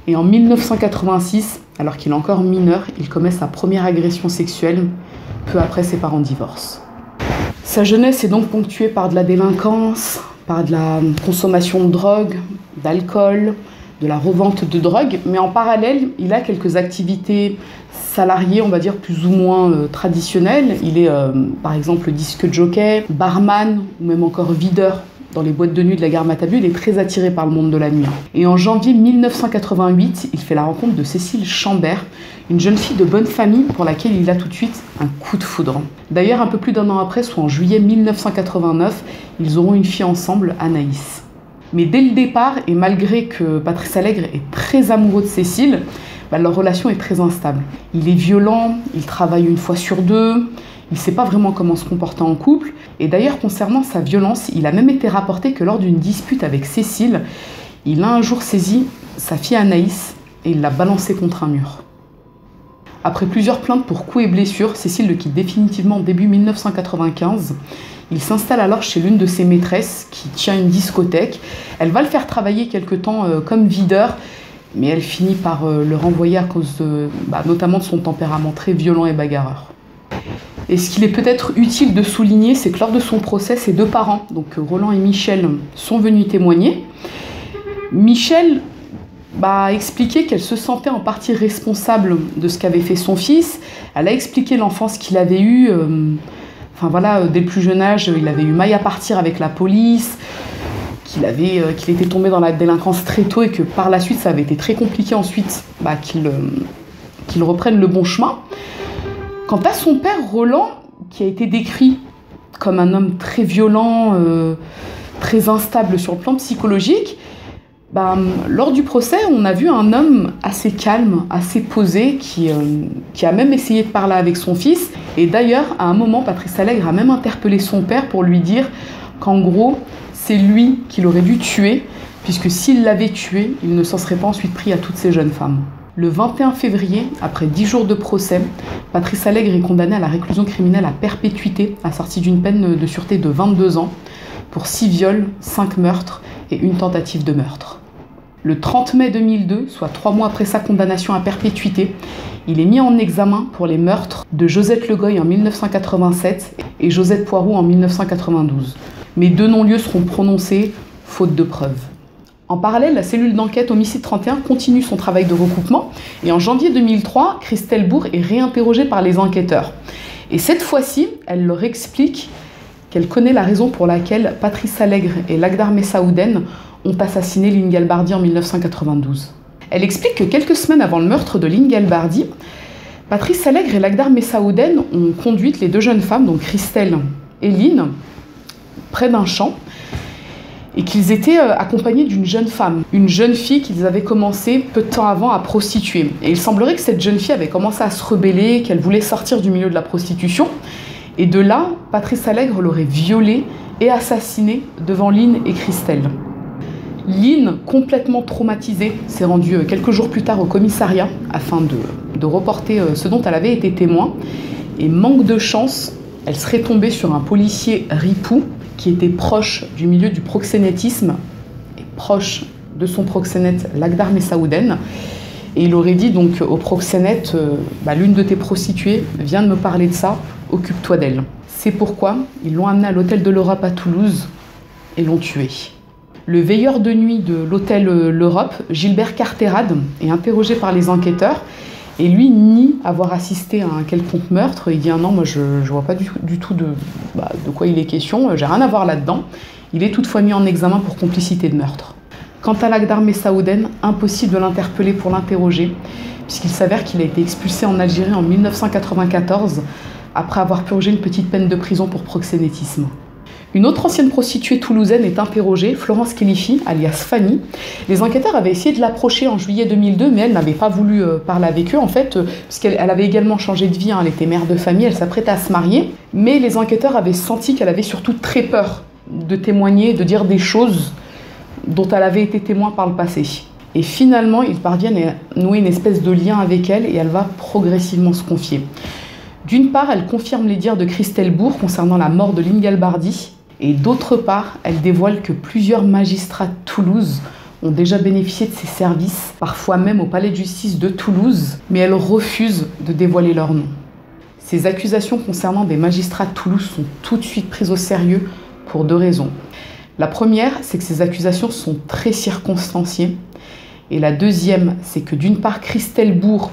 Et en 1986, alors qu'il est encore mineur, il commet sa première agression sexuelle. Peu après, ses parents divorcent. Sa jeunesse est donc ponctuée par de la délinquance, par de la consommation de drogue, d'alcool, de la revente de drogue, mais en parallèle, il a quelques activités salariées, on va dire plus ou moins traditionnelles. Il est par exemple disque jockey, barman ou même encore videur dans les boîtes de nuit de la gare Matabu. Il est très attiré par le monde de la nuit. Et en janvier 1988, il fait la rencontre de Cécile Chambert, une jeune fille de bonne famille pour laquelle il a tout de suite un coup de foudre. D'ailleurs, un peu plus d'un an après, soit en juillet 1989, ils auront une fille ensemble, Anaïs. Mais dès le départ, et malgré que Patrice Allègre est très amoureux de Cécile, leur relation est très instable. Il est violent, il travaille une fois sur deux, il ne sait pas vraiment comment se comporter en couple. Et d'ailleurs, concernant sa violence, il a même été rapporté que lors d'une dispute avec Cécile, il a un jour saisi sa fille Anaïs et il l'a balancée contre un mur. Après plusieurs plaintes pour coups et blessures, Cécile le quitte définitivement début 1995. Il s'installe alors chez l'une de ses maîtresses qui tient une discothèque. Elle va le faire travailler quelque temps comme videur, mais elle finit par le renvoyer à cause notamment de son tempérament très violent et bagarreur. Et ce qu'il est peut-être utile de souligner, c'est que lors de son procès, ses deux parents, donc Roland et Michel, sont venus témoigner. Michel a expliqué qu'elle se sentait en partie responsable de ce qu'avait fait son fils. Elle a expliqué l'enfance qu'il avait eue. Dès le plus jeune âge, il avait eu maille à partir avec la police, qu'il était tombé dans la délinquance très tôt et que par la suite, ça avait été très compliqué ensuite qu'il reprenne le bon chemin. Quant à son père, Roland, qui a été décrit comme un homme très violent, très instable sur le plan psychologique, lors du procès, on a vu un homme assez calme, assez posé, qui a même essayé de parler avec son fils. Et d'ailleurs, à un moment, Patrice Allègre a même interpellé son père pour lui dire qu'en gros, c'est lui qui l'aurait dû tuer, puisque s'il l'avait tué, il ne s'en serait pas ensuite pris à toutes ces jeunes femmes. Le 21 février, après 10 jours de procès, Patrice Allègre est condamné à la réclusion criminelle à perpétuité, assortie d'une peine de sûreté de 22 ans, pour 6 viols, 5 meurtres et une tentative de meurtre. Le 30 mai 2002, soit 3 mois après sa condamnation à perpétuité, il est mis en examen pour les meurtres de Josette Legoy en 1987 et Josette Poiroux en 1992. Mais 2 non-lieux seront prononcés, faute de preuves. En parallèle, la cellule d'enquête Homicide 31 continue son travail de recoupement et en janvier 2003, Christelle Bourg est réinterrogée par les enquêteurs. Et cette fois-ci, elle leur explique qu'elle connaît la raison pour laquelle Patrice Allègre et Lakhdar Messaouden ont assassiné Line Galbardi en 1992. Elle explique que quelques semaines avant le meurtre de Line Galbardi, Patrice Allègre et Lakhdar Messaouden ont conduit les 2 jeunes femmes, donc Christelle et Line, près d'un champ, et qu'ils étaient accompagnés d'une jeune femme, une jeune fille qu'ils avaient commencé peu de temps avant à prostituer. Et il semblerait que cette jeune fille avait commencé à se rebeller, qu'elle voulait sortir du milieu de la prostitution, et de là, Patrice Allègre l'aurait violée et assassinée devant Line et Christelle. Line, complètement traumatisée, s'est rendue quelques jours plus tard au commissariat afin de reporter ce dont elle avait été témoin. Et manque de chance, elle serait tombée sur un policier ripou qui était proche du milieu du proxénétisme et proche de son proxénète Lakhdar Messaouden. Et il aurait dit donc au proxénète l'une de tes prostituées vient de me parler de ça, occupe-toi d'elle. C'est pourquoi ils l'ont amenée à l'hôtel de l'Europe à Toulouse et l'ont tuée. Le veilleur de nuit de l'hôtel L'Europe, Gilbert Carterade, est interrogé par les enquêteurs et lui nie avoir assisté à un quelconque meurtre. Il dit non, moi je vois pas du tout de quoi il est question, j'ai rien à voir là-dedans. Il est toutefois mis en examen pour complicité de meurtre. Quant à Lakhdar Messaouden, impossible de l'interpeller pour l'interroger, puisqu'il s'avère qu'il a été expulsé en Algérie en 1994 après avoir purgé une petite peine de prison pour proxénétisme. Une autre ancienne prostituée toulousaine est interrogée, Florence Khelifi, alias Fanny. Les enquêteurs avaient essayé de l'approcher en juillet 2002, mais elle n'avait pas voulu parler avec eux, en fait, parce qu'elle avait également changé de vie, hein. Elle était mère de famille, elle s'apprêtait à se marier. Mais les enquêteurs avaient senti qu'elle avait surtout très peur de témoigner, de dire des choses dont elle avait été témoin par le passé. Et finalement, ils parviennent à nouer une espèce de lien avec elle et elle va progressivement se confier. D'une part, elle confirme les dires de Christelle Bourg concernant la mort de Lynn Galbardi. Et d'autre part, elle dévoile que plusieurs magistrats de Toulouse ont déjà bénéficié de ses services, parfois même au palais de justice de Toulouse, mais elle refuse de dévoiler leur nom. Ces accusations concernant des magistrats de Toulouse sont tout de suite prises au sérieux pour 2 raisons. La première, c'est que ces accusations sont très circonstanciées. Et la deuxième, c'est que d'une part, Christelle Bourg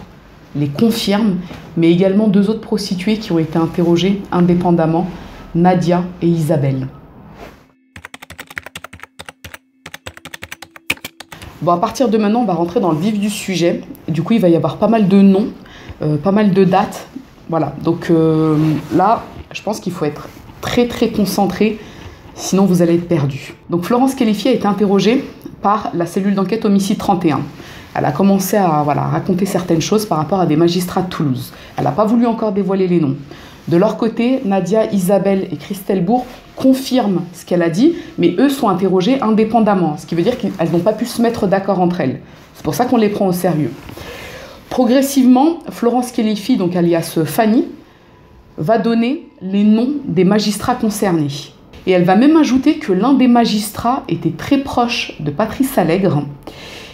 les confirme, mais également 2 autres prostituées qui ont été interrogées indépendamment, Nadia et Isabelle. Bon, à partir de maintenant, on va rentrer dans le vif du sujet. Du coup, il va y avoir pas mal de noms, pas mal de dates. Voilà, donc là, je pense qu'il faut être très concentré, sinon vous allez être perdu. Donc Florence Khelifi a été interrogée par la cellule d'enquête homicide 31. Elle a commencé à raconter certaines choses par rapport à des magistrats de Toulouse. Elle n'a pas voulu encore dévoiler les noms. De leur côté, Nadia, Isabelle et Christelle Bourg confirment ce qu'elle a dit, mais eux sont interrogés indépendamment, ce qui veut dire qu'elles n'ont pas pu se mettre d'accord entre elles. C'est pour ça qu'on les prend au sérieux. Progressivement, Florence Khelifi, donc alias Fanny, va donner les noms des magistrats concernés. Et elle va même ajouter que l'un des magistrats était très proche de Patrice Allègre.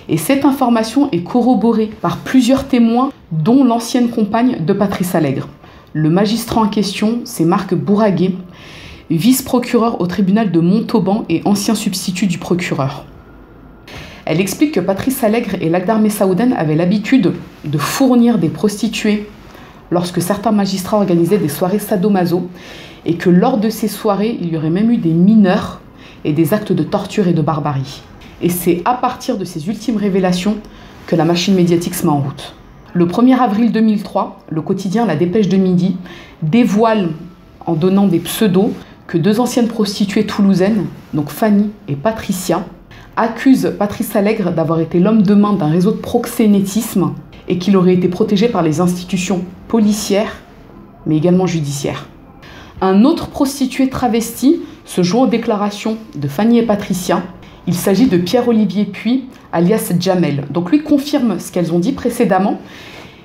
Et cette information est corroborée par plusieurs témoins, dont l'ancienne compagne de Patrice Allègre. Le magistrat en question, c'est Marc Bourraguet, vice-procureur au tribunal de Montauban et ancien substitut du procureur. Elle explique que Patrice Allègre et Lakhdar Messaouden avaient l'habitude de fournir des prostituées lorsque certains magistrats organisaient des soirées sadomaso et que lors de ces soirées, il y aurait même eu des mineurs et des actes de torture et de barbarie. Et c'est à partir de ces ultimes révélations que la machine médiatique se met en route. Le 1er avril 2003, le quotidien La Dépêche de Midi dévoile, en donnant des pseudos, que 2 anciennes prostituées toulousaines, donc Fanny et Patricia, accusent Patrice Allègre d'avoir été l'homme de main d'un réseau de proxénétisme et qu'il aurait été protégé par les institutions policières, mais également judiciaires. Un autre prostitué travesti se joint aux déclarations de Fanny et Patricia. Il s'agit de Pierre-Olivier Puy, alias Jamel. Donc lui confirme ce qu'elles ont dit précédemment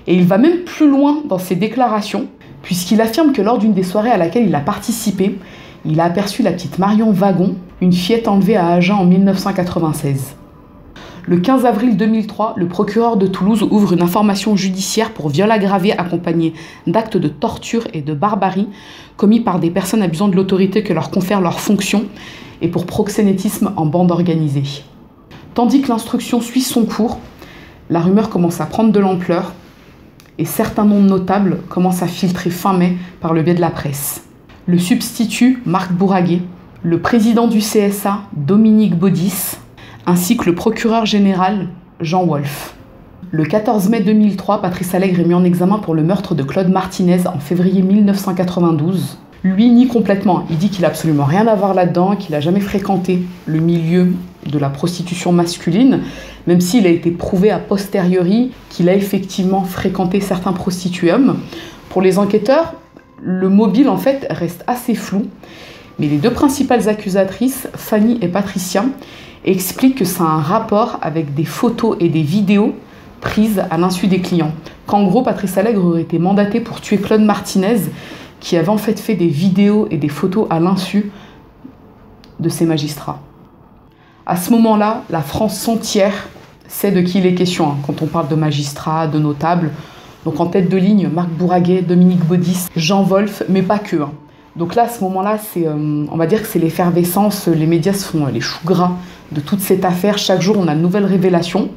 et il va même plus loin dans ses déclarations puisqu'il affirme que lors d'une des soirées à laquelle il a participé, il a aperçu la petite Marion Wagon, une fillette enlevée à Agen en 1996. Le 15 avril 2003, le procureur de Toulouse ouvre une information judiciaire pour viol aggravé accompagné d'actes de torture et de barbarie commis par des personnes abusant de l'autorité que leur confère leurs fonctions et pour proxénétisme en bande organisée. Tandis que l'instruction suit son cours, la rumeur commence à prendre de l'ampleur et certains noms notables commencent à filtrer fin mai par le biais de la presse. Le substitut Marc Bourraguet, le président du CSA Dominique Baudis, ainsi que le procureur général Jean Wolf. Le 14 mai 2003, Patrice Allègre est mis en examen pour le meurtre de Claude Martinez en février 1992. Lui nie complètement, il dit qu'il n'a absolument rien à voir là-dedans, qu'il n'a jamais fréquenté le milieu de la prostitution masculine, même s'il a été prouvé a posteriori qu'il a effectivement fréquenté certains prostituums. Pour les enquêteurs, le mobile en fait reste assez flou, mais les 2 principales accusatrices, Fanny et Patricia, expliquent que ça a un rapport avec des photos et des vidéos prises à l'insu des clients. Qu'en gros, Patrice Allègre aurait été mandaté pour tuer Claude Martinez, qui avait en fait des vidéos et des photos à l'insu de ces magistrats. À ce moment-là, la France entière sait de qui il est question, quand on parle de magistrats, de notables. Donc en tête de ligne, Marc Bourraguet, Dominique Baudis, Jean Wolf, mais pas que. Donc là, à ce moment-là, on va dire que c'est l'effervescence, les médias se font les choux gras de toute cette affaire. Chaque jour, on a de nouvelles révélations.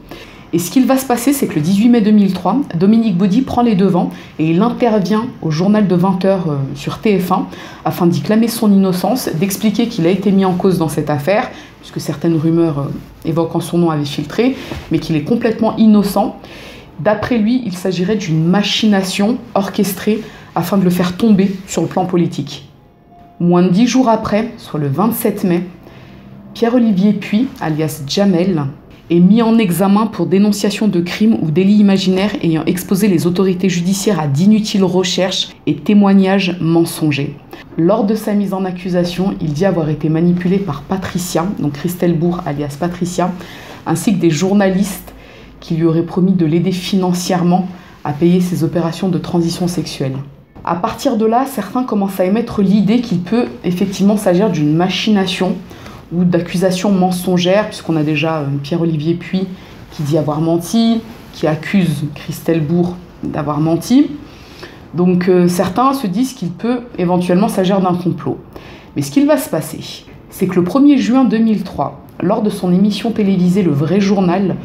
Et ce qu'il va se passer, c'est que le 18 mai 2003, Dominique Baudis prend les devants et il intervient au journal de 20h sur TF1 afin d'y clamer son innocence, d'expliquer qu'il a été mis en cause dans cette affaire, puisque certaines rumeurs évoquant son nom avaient filtré, mais qu'il est complètement innocent. D'après lui, il s'agirait d'une machination orchestrée afin de le faire tomber sur le plan politique. Moins de 10 jours après, soit le 27 mai, Pierre-Olivier Puy, alias Jamel, est mis en examen pour dénonciation de crimes ou délits imaginaires ayant exposé les autorités judiciaires à d'inutiles recherches et témoignages mensongers. Lors de sa mise en accusation, il dit avoir été manipulé par Patricia, donc Christelle Bourg alias Patricia, ainsi que des journalistes qui lui auraient promis de l'aider financièrement à payer ses opérations de transition sexuelle. À partir de là, certains commencent à émettre l'idée qu'il peut effectivement s'agir d'une machination ou d'accusations mensongères, puisqu'on a déjà Pierre-Olivier Puy qui dit avoir menti, qui accuse Christelle Bourg d'avoir menti. Donc certains se disent qu'il peut éventuellement s'agir d'un complot. Mais ce qu'il va se passer, c'est que le 1er juin 2003, lors de son émission télévisée Le Vrai Journal,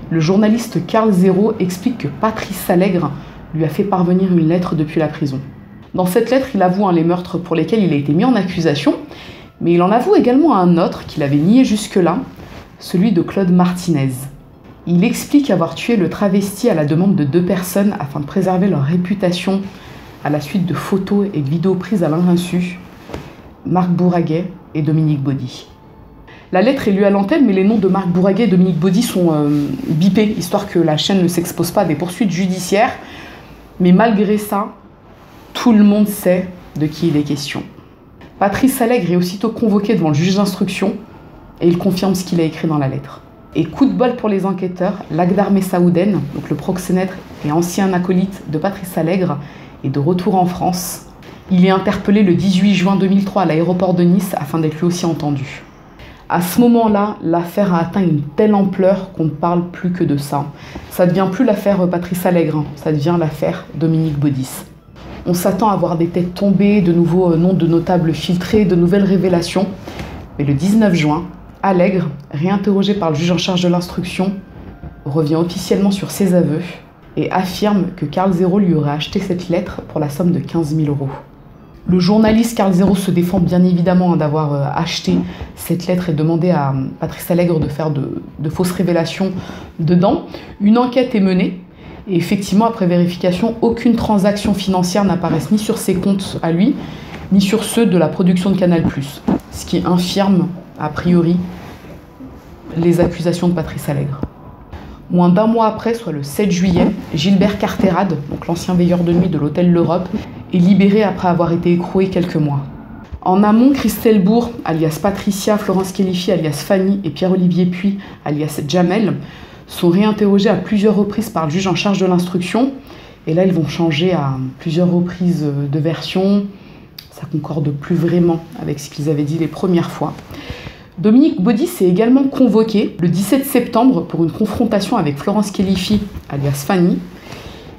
le journaliste Karl Zéro explique que Patrice Allègre lui a fait parvenir une lettre depuis la prison. Dans cette lettre, il avoue les meurtres pour lesquels il a été mis en accusation, mais il en avoue également un autre qu'il avait nié jusque-là, celui de Claude Martinez. Il explique avoir tué le travesti à la demande de 2 personnes afin de préserver leur réputation à la suite de photos et de vidéos prises à leur insu, Marc Bourraguet et Dominique Baudy. La lettre est lue à l'antenne, mais les noms de Marc Bourraguet et Dominique Baudy sont bipés, histoire que la chaîne ne s'expose pas à des poursuites judiciaires. Mais malgré ça, tout le monde sait de qui il est question. Patrice Allègre est aussitôt convoqué devant le juge d'instruction et il confirme ce qu'il a écrit dans la lettre. Et coup de bol pour les enquêteurs, Lakhdar Messaouden, donc le proxénète et ancien acolyte de Patrice Allègre, est de retour en France. Il est interpellé le 18 juin 2003 à l'aéroport de Nice afin d'être lui aussi entendu. À ce moment-là, l'affaire a atteint une telle ampleur qu'on ne parle plus que de ça. Ça ne devient plus l'affaire Patrice Allègre, ça devient l'affaire Dominique Baudis. On s'attend à voir des têtes tombées, de nouveaux noms de notables filtrés, de nouvelles révélations. Mais le 19 juin, Allègre, réinterrogé par le juge en charge de l'instruction, revient officiellement sur ses aveux et affirme que Karl Zéro lui aurait acheté cette lettre pour la somme de 15 000 €. Le journaliste Karl Zéro se défend bien évidemment d'avoir acheté cette lettre et demandé à Patrice Allègre de faire de fausses révélations dedans. Une enquête est menée et effectivement, après vérification, aucune transaction financière n'apparaît ni sur ses comptes à lui, ni sur ceux de la production de Canal+, ce qui infirme, a priori, les accusations de Patrice Allègre. Moins d'un mois après, soit le 7 juillet, Gilbert Carterade, donc l'ancien veilleur de nuit de l'hôtel L'Europe, est libéré après avoir été écroué quelques mois. En amont, Christelle Bourg, alias Patricia, Florence Khelifi, alias Fanny, et Pierre-Olivier Puy, alias Jamel, sont réinterrogés à plusieurs reprises par le juge en charge de l'instruction. Et là, ils vont changer à plusieurs reprises de version. Ça concorde plus vraiment avec ce qu'ils avaient dit les premières fois. Dominique Baudy s'est également convoqué le 17 septembre pour une confrontation avec Florence Khelifi, alias Fanny.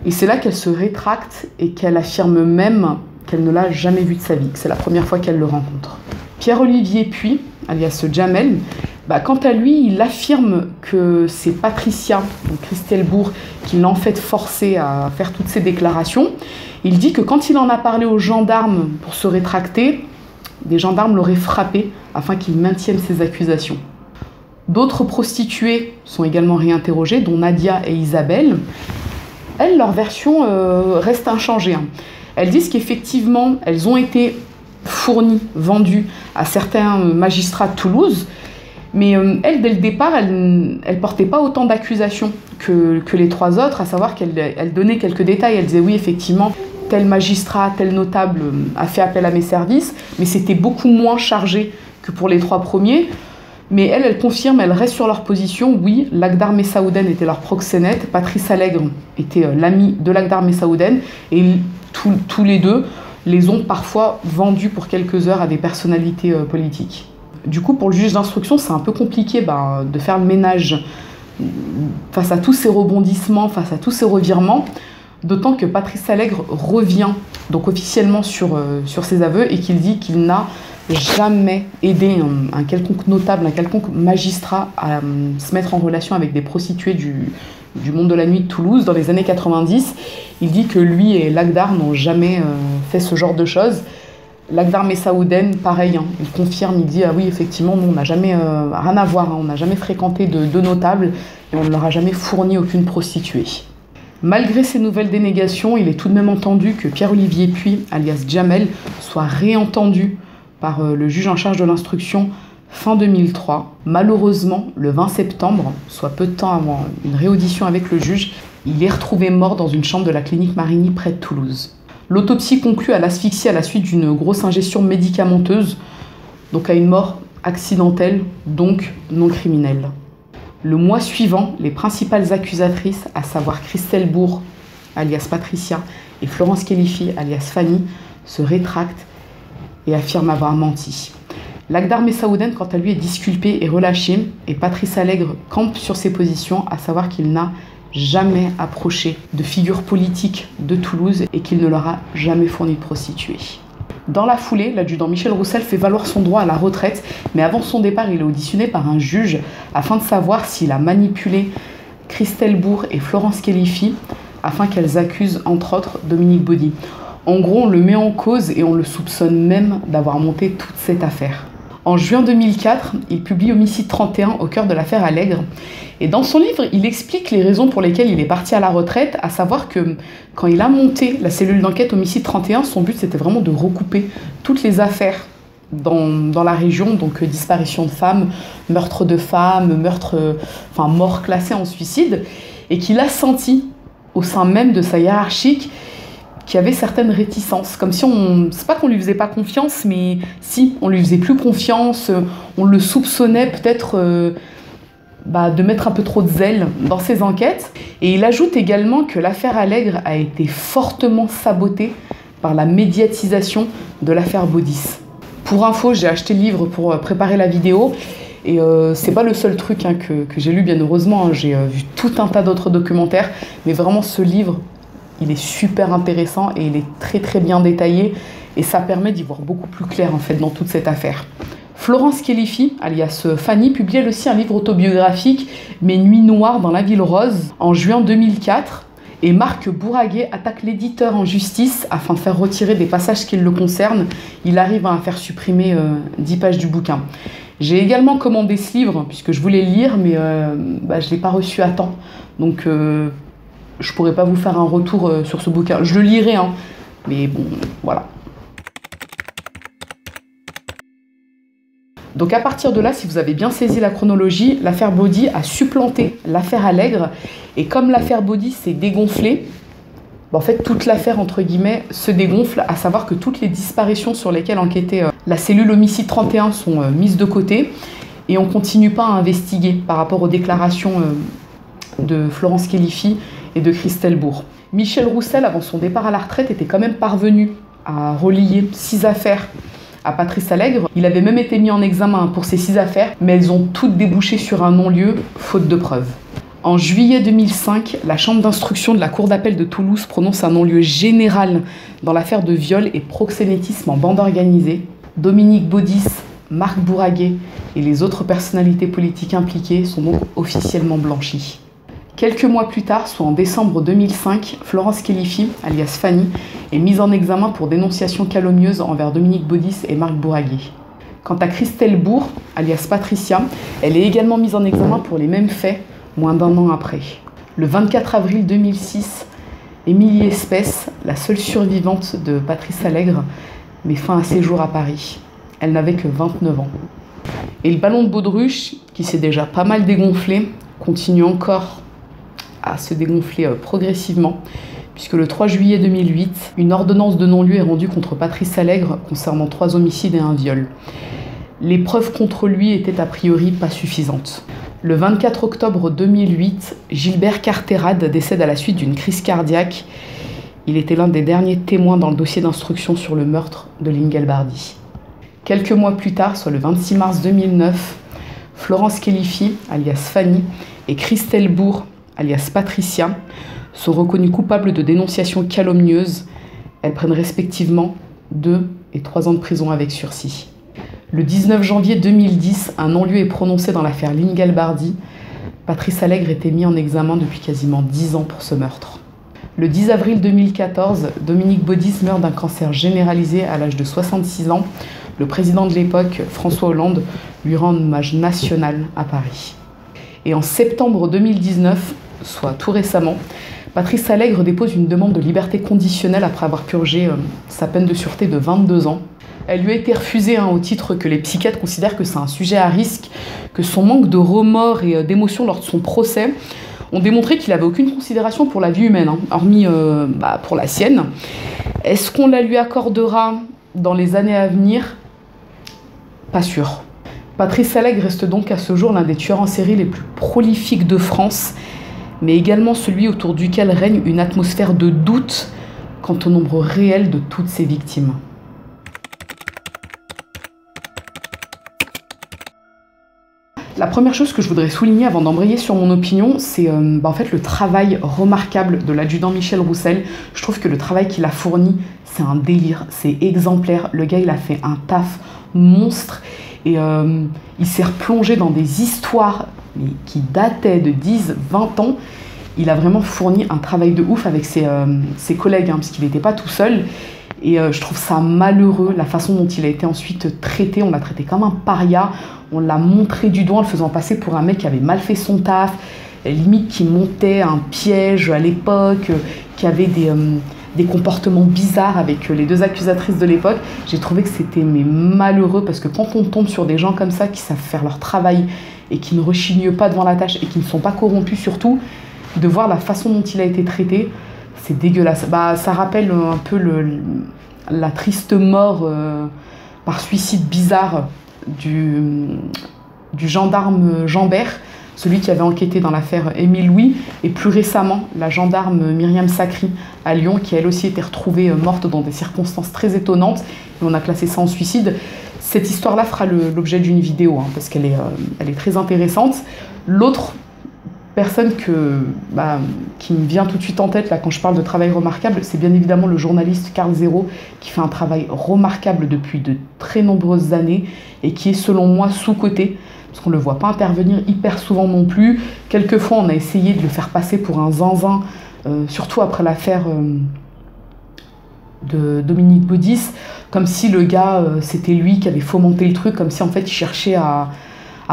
Et c'est là qu'elle se rétracte et qu'elle affirme même qu'elle ne l'a jamais vu de sa vie, que c'est la première fois qu'elle le rencontre. Pierre-Olivier Puy, alias Jamel, quant à lui, il affirme que c'est Patricia, donc Christelle Bourg, qui l'a en fait forcé à faire toutes ces déclarations. Il dit que quand il en a parlé aux gendarmes pour se rétracter, des gendarmes l'auraient frappé afin qu'il maintienne ses accusations. D'autres prostituées sont également réinterrogées, dont Nadia et Isabelle. Elles, leur version reste inchangée. Elles disent qu'effectivement, elles ont été fournies, vendues à certains magistrats de Toulouse, mais elles, dès le départ, elles ne portaient pas autant d'accusations que les 3 autres, à savoir qu'elles donnaient quelques détails. Elles disaient oui, effectivement, tel magistrat, tel notable a fait appel à mes services, mais c'était beaucoup moins chargé que pour les 3 premiers. Mais elles confirment, elles restent sur leur position. Oui, Lakhdar Messaouden était leur proxénète, Patrice Allègre était l'ami de Lakhdar Messaouden, et tous les deux les ont parfois vendus pour quelques heures à des personnalités politiques. Du coup, pour le juge d'instruction, c'est un peu compliqué de faire le ménage face à tous ces rebondissements, face à tous ces revirements, d'autant que Patrice Allègre revient donc officiellement sur ses aveux et qu'il dit qu'il n'a jamais aidé un quelconque notable, un quelconque magistrat à se mettre en relation avec des prostituées du monde de la nuit de Toulouse dans les années 90. Il dit que lui et Lakhdar n'ont jamais fait ce genre de choses. Lakhdar Messaouden, pareil, il confirme, il dit « Ah oui, effectivement, nous, on n'a jamais rien à voir, on n'a jamais fréquenté de notables et on ne leur a jamais fourni aucune prostituée. » Malgré ces nouvelles dénégations, il est tout de même entendu que Pierre-Olivier Puy, alias Jamel, soit réentendu par le juge en charge de l'instruction fin 2003. Malheureusement, le 20 septembre, soit peu de temps avant une réaudition avec le juge, il est retrouvé mort dans une chambre de la clinique Marigny près de Toulouse. L'autopsie conclut à l'asphyxie à la suite d'une grosse ingestion médicamenteuse, donc à une mort accidentelle, donc non criminelle. Le mois suivant, les principales accusatrices, à savoir Christelle Bourg, alias Patricia, et Florence Khelifi, alias Fanny, se rétractent et affirment avoir menti. Lakhdar Messaouden, quant à lui, est disculpé et relâché, et Patrice Allègre campe sur ses positions, à savoir qu'il n'a jamais approché de figures politiques de Toulouse et qu'il ne leur a jamais fourni de prostituées. Dans la foulée, l'adjudant Michel Roussel fait valoir son droit à la retraite, mais avant son départ, il est auditionné par un juge afin de savoir s'il a manipulé Christelle Bourg et Florence Khelifi afin qu'elles accusent, entre autres, Dominique Baudy. En gros, on le met en cause et on le soupçonne même d'avoir monté toute cette affaire. En juin 2004, il publie Homicide 31 au cœur de l'affaire Allègre. Et dans son livre, il explique les raisons pour lesquelles il est parti à la retraite, à savoir que quand il a monté la cellule d'enquête Homicide 31, son but c'était vraiment de recouper toutes les affaires dans la région, donc disparition de femmes, meurtre de femmes, mort classée en suicide, et qu'il a senti au sein même de sa hiérarchie qu'il y avait certaines réticences, comme si c'est pas qu'on lui faisait pas confiance, mais si, on lui faisait plus confiance, on le soupçonnait peut-être de mettre un peu trop de zèle dans ses enquêtes. Et il ajoute également que l'affaire Allègre a été fortement sabotée par la médiatisation de l'affaire Baudis. Pour info, j'ai acheté le livre pour préparer la vidéo, et c'est pas le seul truc que j'ai lu, bien heureusement, j'ai vu tout un tas d'autres documentaires, mais vraiment ce livre, il est super intéressant et il est très très bien détaillé et ça permet d'y voir beaucoup plus clair en fait dans toute cette affaire. Florence Khelifi, alias Fanny, publie elle aussi un livre autobiographique, Mes nuits noires dans la ville rose, en juin 2004. Et Marc Bourraguet attaque l'éditeur en justice afin de faire retirer des passages qui le concernent. Il arrive à faire supprimer 10 pages du bouquin. J'ai également commandé ce livre puisque je voulais le lire, mais je ne l'ai pas reçu à temps. Donc je ne pourrais pas vous faire un retour sur ce bouquin. Je le lirai, mais bon, voilà. Donc à partir de là, si vous avez bien saisi la chronologie, l'affaire Baudy a supplanté l'affaire Allègre. Et comme l'affaire Baudy s'est dégonflée, en fait toute l'affaire entre guillemets se dégonfle, à savoir que toutes les disparitions sur lesquelles enquêtait la cellule Homicide 31 sont mises de côté. Et on ne continue pas à investiguer par rapport aux déclarations de Florence Khelifi et de Christelle Bourg. Michel Roussel, avant son départ à la retraite, était quand même parvenu à relier 6 affaires à Patrice Allègre. Il avait même été mis en examen pour ces 6 affaires, mais elles ont toutes débouché sur un non-lieu, faute de preuves. En juillet 2005, la chambre d'instruction de la cour d'appel de Toulouse prononce un non-lieu général dans l'affaire de viol et proxénétisme en bande organisée. Dominique Baudis, Marc Bourraguet et les autres personnalités politiques impliquées sont donc officiellement blanchies. Quelques mois plus tard, soit en décembre 2005, Florence Khelifi, alias Fanny, est mise en examen pour dénonciation calomnieuse envers Dominique Baudis et Marc Bourraguet. Quant à Christelle Bourg, alias Patricia, elle est également mise en examen pour les mêmes faits, moins d'1 an après. Le 24 avril 2006, Émilie Espèce, la seule survivante de Patrice Allègre, met fin à ses jours à Paris. Elle n'avait que 29 ans. Et le ballon de baudruche, qui s'est déjà pas mal dégonflé, continue encore à se dégonfler progressivement, puisque le 3 juillet 2008, une ordonnance de non-lieu est rendue contre Patrice Allègre concernant 3 homicides et un viol. Les preuves contre lui étaient a priori pas suffisantes. Le 24 octobre 2008, Gilbert Carterade décède à la suite d'une crise cardiaque. Il était l'un des derniers témoins dans le dossier d'instruction sur le meurtre de Linguel-Bardy. Quelques mois plus tard, soit le 26 mars 2009, Florence Khelifi, alias Fanny, et Christelle Bourg, alias Patricia, sont reconnues coupables de dénonciation calomnieuse. Elles prennent respectivement 2 et 3 ans de prison avec sursis. Le 19 janvier 2010, un non-lieu est prononcé dans l'affaire Linguel-Bardy. Patrice Allègre était mis en examen depuis quasiment 10 ans pour ce meurtre. Le 10 avril 2014, Dominique Baudis meurt d'un cancer généralisé à l'âge de 66 ans. Le président de l'époque, François Hollande, lui rend un hommage national à Paris. Et en septembre 2019, soit tout récemment, Patrice Allègre dépose une demande de liberté conditionnelle après avoir purgé sa peine de sûreté de 22 ans. Elle lui a été refusée au titre que les psychiatres considèrent que c'est un sujet à risque, que son manque de remords et d'émotion lors de son procès ont démontré qu'il n'avait aucune considération pour la vie humaine, hormis pour la sienne. Est-ce qu'on la lui accordera dans les années à venir? Pas sûr. Patrice Allègre reste donc à ce jour l'un des tueurs en série les plus prolifiques de France, mais également celui autour duquel règne une atmosphère de doute quant au nombre réel de toutes ses victimes. La première chose que je voudrais souligner avant d'embrayer sur mon opinion, c'est en fait le travail remarquable de l'adjudant Michel Roussel. Je trouve que le travail qu'il a fourni, c'est un délire, c'est exemplaire. Le gars, il a fait un taf monstre et il s'est replongé dans des histoires qui dataient de 10, 20 ans. Il a vraiment fourni un travail de ouf avec ses collègues, parce qu'il n'était pas tout seul. Et je trouve ça malheureux, la façon dont il a été ensuite traité. On l'a traité comme un paria, on l'a montré du doigt en le faisant passer pour un mec qui avait mal fait son taf, limite qui montait un piège à l'époque, qui avait des comportements bizarres avec les deux accusatrices de l'époque. J'ai trouvé que c'était malheureux, parce que quand on tombe sur des gens comme ça qui savent faire leur travail et qui ne rechignent pas devant la tâche et qui ne sont pas corrompus surtout, de voir la façon dont il a été traité, c'est dégueulasse. Ça rappelle un peu la triste mort par suicide bizarre du gendarme Jean-Bert, celui qui avait enquêté dans l'affaire Émile Louis, et plus récemment la gendarme Myriam Sacry à Lyon, qui elle aussi était retrouvée morte dans des circonstances très étonnantes, et on a classé ça en suicide. Cette histoire-là fera l'objet d'une vidéo, parce qu'elle est très intéressante. L'autre personne qui me vient tout de suite en tête là, quand je parle de travail remarquable, c'est bien évidemment le journaliste Karl Zéro, qui fait un travail remarquable depuis de très nombreuses années et qui est selon moi sous-coté, parce qu'on ne le voit pas intervenir hyper souvent non plus. Quelquefois on a essayé de le faire passer pour un zinzin, surtout après l'affaire de Dominique Baudis, comme si le gars c'était lui qui avait fomenté le truc, comme si en fait il cherchait à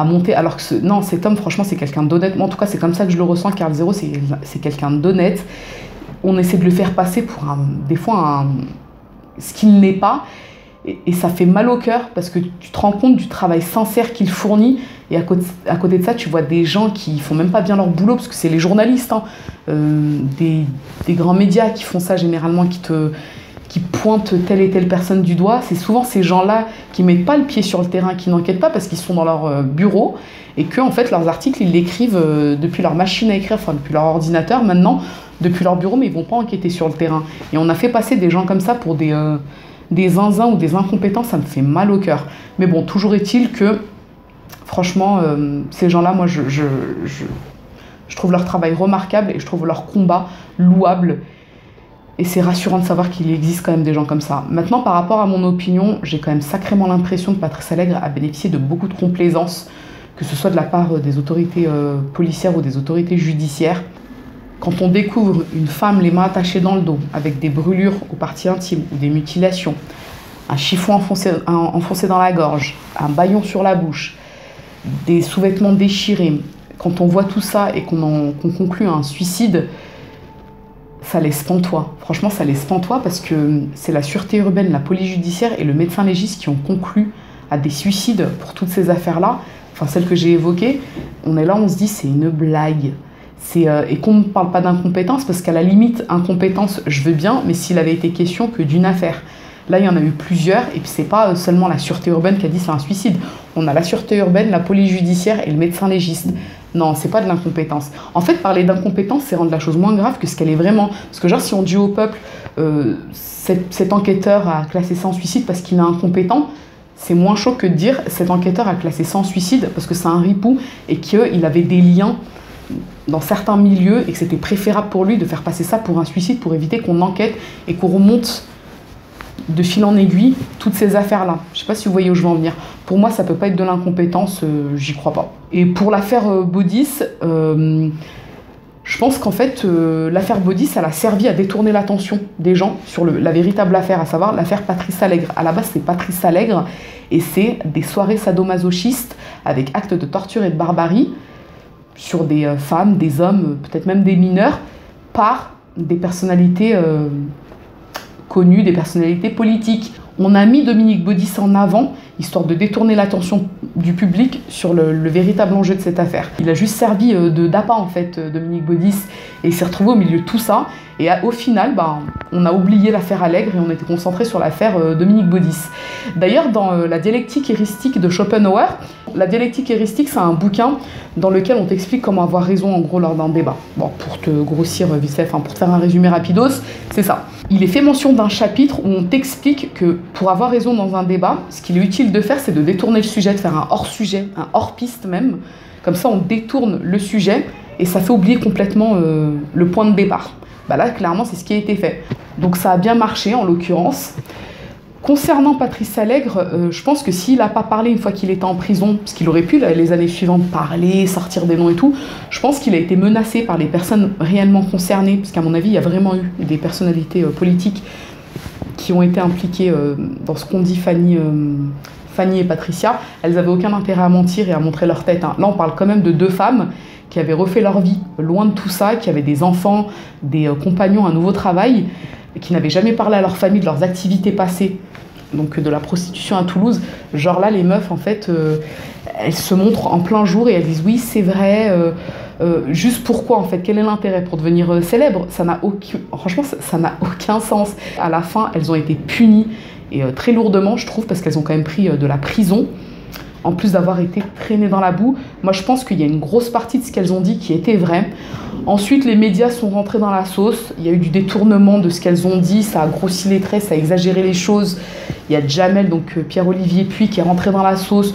monter, alors que non, cet homme franchement c'est quelqu'un d'honnête. Moi en tout cas c'est comme ça que je le ressens. Karl Zéro, c'est quelqu'un d'honnête. On essaie de le faire passer pour des fois ce qu'il n'est pas, et ça fait mal au cœur, parce que tu te rends compte du travail sincère qu'il fournit, et à côté de ça tu vois des gens qui font même pas bien leur boulot, parce que c'est les journalistes, des grands médias qui font ça généralement, qui pointent telle et telle personne du doigt. C'est souvent ces gens-là qui mettent pas le pied sur le terrain, qui n'enquêtent pas parce qu'ils sont dans leur bureau, et que en fait leurs articles ils l'écrivent depuis leur machine à écrire, enfin depuis leur ordinateur maintenant, depuis leur bureau, mais ils vont pas enquêter sur le terrain. Et on a fait passer des gens comme ça pour des zinzins ou des incompétents. Ça me fait mal au cœur. Mais bon, toujours est-il que franchement ces gens-là, moi je trouve leur travail remarquable, et je trouve leur combat louable. Et c'est rassurant de savoir qu'il existe quand même des gens comme ça. Maintenant, par rapport à mon opinion, j'ai quand même sacrément l'impression que Patrice Allègre a bénéficié de beaucoup de complaisance, que ce soit de la part des autorités policières ou des autorités judiciaires. Quand on découvre une femme les mains attachées dans le dos, avec des brûlures aux parties intimes ou des mutilations, un chiffon enfoncé dans la gorge, un bâillon sur la bouche, des sous-vêtements déchirés, quand on voit tout ça et qu'on conclut à un suicide, ça laisse pantois. Franchement, ça laisse pantois, parce que c'est la sûreté urbaine, la police judiciaire et le médecin légiste qui ont conclu à des suicides pour toutes ces affaires-là, enfin celles que j'ai évoquées. On est là, on se dit c'est une blague. Et qu'on ne parle pas d'incompétence, parce qu'à la limite, incompétence, je veux bien, mais s'il avait été question que d'une affaire. Là, il y en a eu plusieurs, et puis c'est pas seulement la sûreté urbaine qui a dit c'est un suicide. On a la sûreté urbaine, la police judiciaire et le médecin légiste. Non, c'est pas de l'incompétence. En fait, parler d'incompétence, c'est rendre la chose moins grave que ce qu'elle est vraiment. Parce que genre, si on dit au peuple, cet enquêteur a classé ça en suicide parce qu'il est incompétent, c'est moins chaud que de dire cet enquêteur a classé ça en suicide parce que c'est un ripou et qu'il avait des liens dans certains milieux et que c'était préférable pour lui de faire passer ça pour un suicide pour éviter qu'on enquête et qu'on remonte de fil en aiguille toutes ces affaires-là. Je ne sais pas si vous voyez où je veux en venir. Pour moi, ça ne peut pas être de l'incompétence, j'y crois pas. Et pour l'affaire Baudis, je pense qu'en fait, l'affaire Baudis, elle a servi à détourner l'attention des gens sur la véritable affaire, à savoir l'affaire Patrice Allègre. À la base, c'est Patrice Allègre, et c'est des soirées sadomasochistes avec actes de torture et de barbarie sur des femmes, des hommes, peut-être même des mineurs, par des personnalités connues, des personnalités politiques. On a mis Dominique Baudis en avant, histoire de détourner l'attention du public sur le véritable enjeu de cette affaire. Il a juste servi d'appât, en fait, Dominique Baudis, et il s'est retrouvé au milieu de tout ça. Et au final, on a oublié l'affaire Allègre et on était concentré sur l'affaire Dominique Baudis. D'ailleurs, dans la dialectique heuristique de Schopenhauer, la dialectique heuristique, c'est un bouquin dans lequel on t'explique comment avoir raison, en gros, lors d'un débat. Bon, pour te grossir vite fait, pour te faire un résumé rapidos, c'est ça. Il est fait mention d'un chapitre où on t'explique que pour avoir raison dans un débat, ce qu'il est utile de faire, c'est de détourner le sujet, de faire un hors-sujet, un hors-piste même. Comme ça, on détourne le sujet et ça fait oublier complètement le point de départ. Là, clairement, c'est ce qui a été fait. Donc ça a bien marché, en l'occurrence. Concernant Patrice Allègre, je pense que s'il n'a pas parlé une fois qu'il était en prison, parce qu'il aurait pu, les années suivantes, parler, sortir des noms et tout, je pense qu'il a été menacé par les personnes réellement concernées, parce qu'à mon avis, il y a vraiment eu des personnalités politiques qui ont été impliquées dans ce qu'ont dit Fanny et Patricia. Elles n'avaient aucun intérêt à mentir et à montrer leur tête. Là, on parle quand même de deux femmes qui avaient refait leur vie loin de tout ça, qui avaient des enfants, des compagnons, un nouveau travail, et qui n'avaient jamais parlé à leur famille de leurs activités passées, donc de la prostitution à Toulouse. Genre là, les meufs, en fait, elles se montrent en plein jour et elles disent « oui, c'est vrai », juste pourquoi, en fait, quel est l'intérêt pour devenir célèbre? Franchement, ça n'a aucun sens. À la fin, elles ont été punies, et très lourdement, je trouve, parce qu'elles ont quand même pris de la prison, en plus d'avoir été traînées dans la boue. Moi, je pense qu'il y a une grosse partie de ce qu'elles ont dit qui était vrai. Ensuite, les médias sont rentrés dans la sauce. Il y a eu du détournement de ce qu'elles ont dit. Ça a grossi les traits, ça a exagéré les choses. Il y a Jamel, donc Pierre-Olivier Puy, qui est rentré dans la sauce.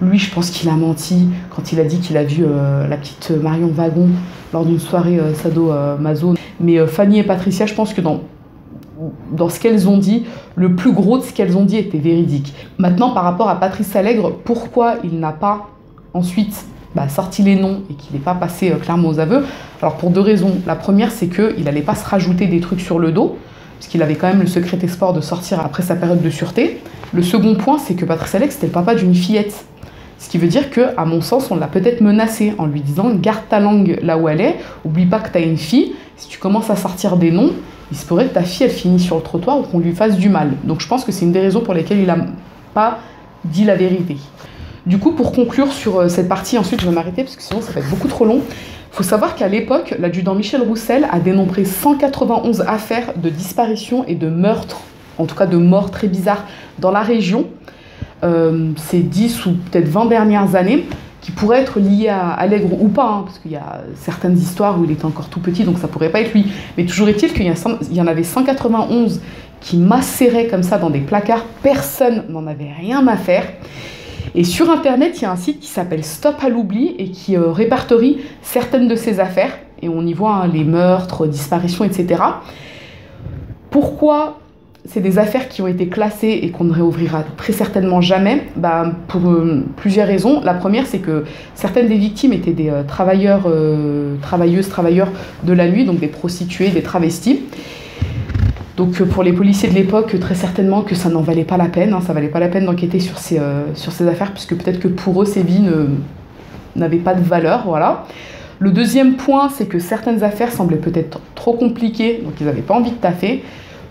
Lui, je pense qu'il a menti quand il a dit qu'il a vu la petite Marion Wagon lors d'une soirée sado-maso. Mais Fanny et Patricia, je pense que dans ce qu'elles ont dit, le plus gros de ce qu'elles ont dit était véridique. Maintenant, par rapport à Patrice Allègre, pourquoi il n'a pas ensuite sorti les noms et qu'il n'est pas passé clairement aux aveux? Alors pour deux raisons. La première, c'est qu'il n'allait pas se rajouter des trucs sur le dos, parce qu'il avait quand même le secret espoir de sortir après sa période de sûreté. Le second point, c'est que Patrice Allègre, c'était le papa d'une fillette. Ce qui veut dire qu'à mon sens, on l'a peut-être menacé en lui disant « garde ta langue là où elle est, oublie pas que tu as une fille, si tu commences à sortir des noms, il se pourrait que ta fille, elle finisse sur le trottoir ou qu'on lui fasse du mal. » Donc je pense que c'est une des raisons pour lesquelles il n'a pas dit la vérité. Du coup, pour conclure sur cette partie, ensuite je vais m'arrêter parce que sinon ça va être beaucoup trop long. Il faut savoir qu'à l'époque, l'adjudant Michel Roussel a dénombré 191 affaires de disparition et de meurtre, en tout cas de morts très bizarres, dans la région. Ces 10 ou peut-être 20 dernières années, qui pourraient être liées à Allègre ou pas, parce qu'il y a certaines histoires où il était encore tout petit, donc ça pourrait pas être lui. Mais toujours est-il qu'il y en avait 191 qui macéraient comme ça dans des placards, personne n'en avait rien à faire. Et sur Internet, il y a un site qui s'appelle Stop à l'oubli et qui répertorie certaines de ces affaires. Et on y voit les meurtres, disparitions, etc. Pourquoi c'est des affaires qui ont été classées et qu'on ne réouvrira très certainement jamais? Pour plusieurs raisons. La première, c'est que certaines des victimes étaient des travailleurs de la nuit, donc des prostituées, des travestis. Donc pour les policiers de l'époque, très certainement que ça n'en valait pas la peine. Ça valait pas la peine d'enquêter sur ces affaires, puisque peut-être que pour eux, ces vies n'avaient pas de valeur. Voilà. Le deuxième point, c'est que certaines affaires semblaient peut-être trop compliquées, donc ils n'avaient pas envie de taffer.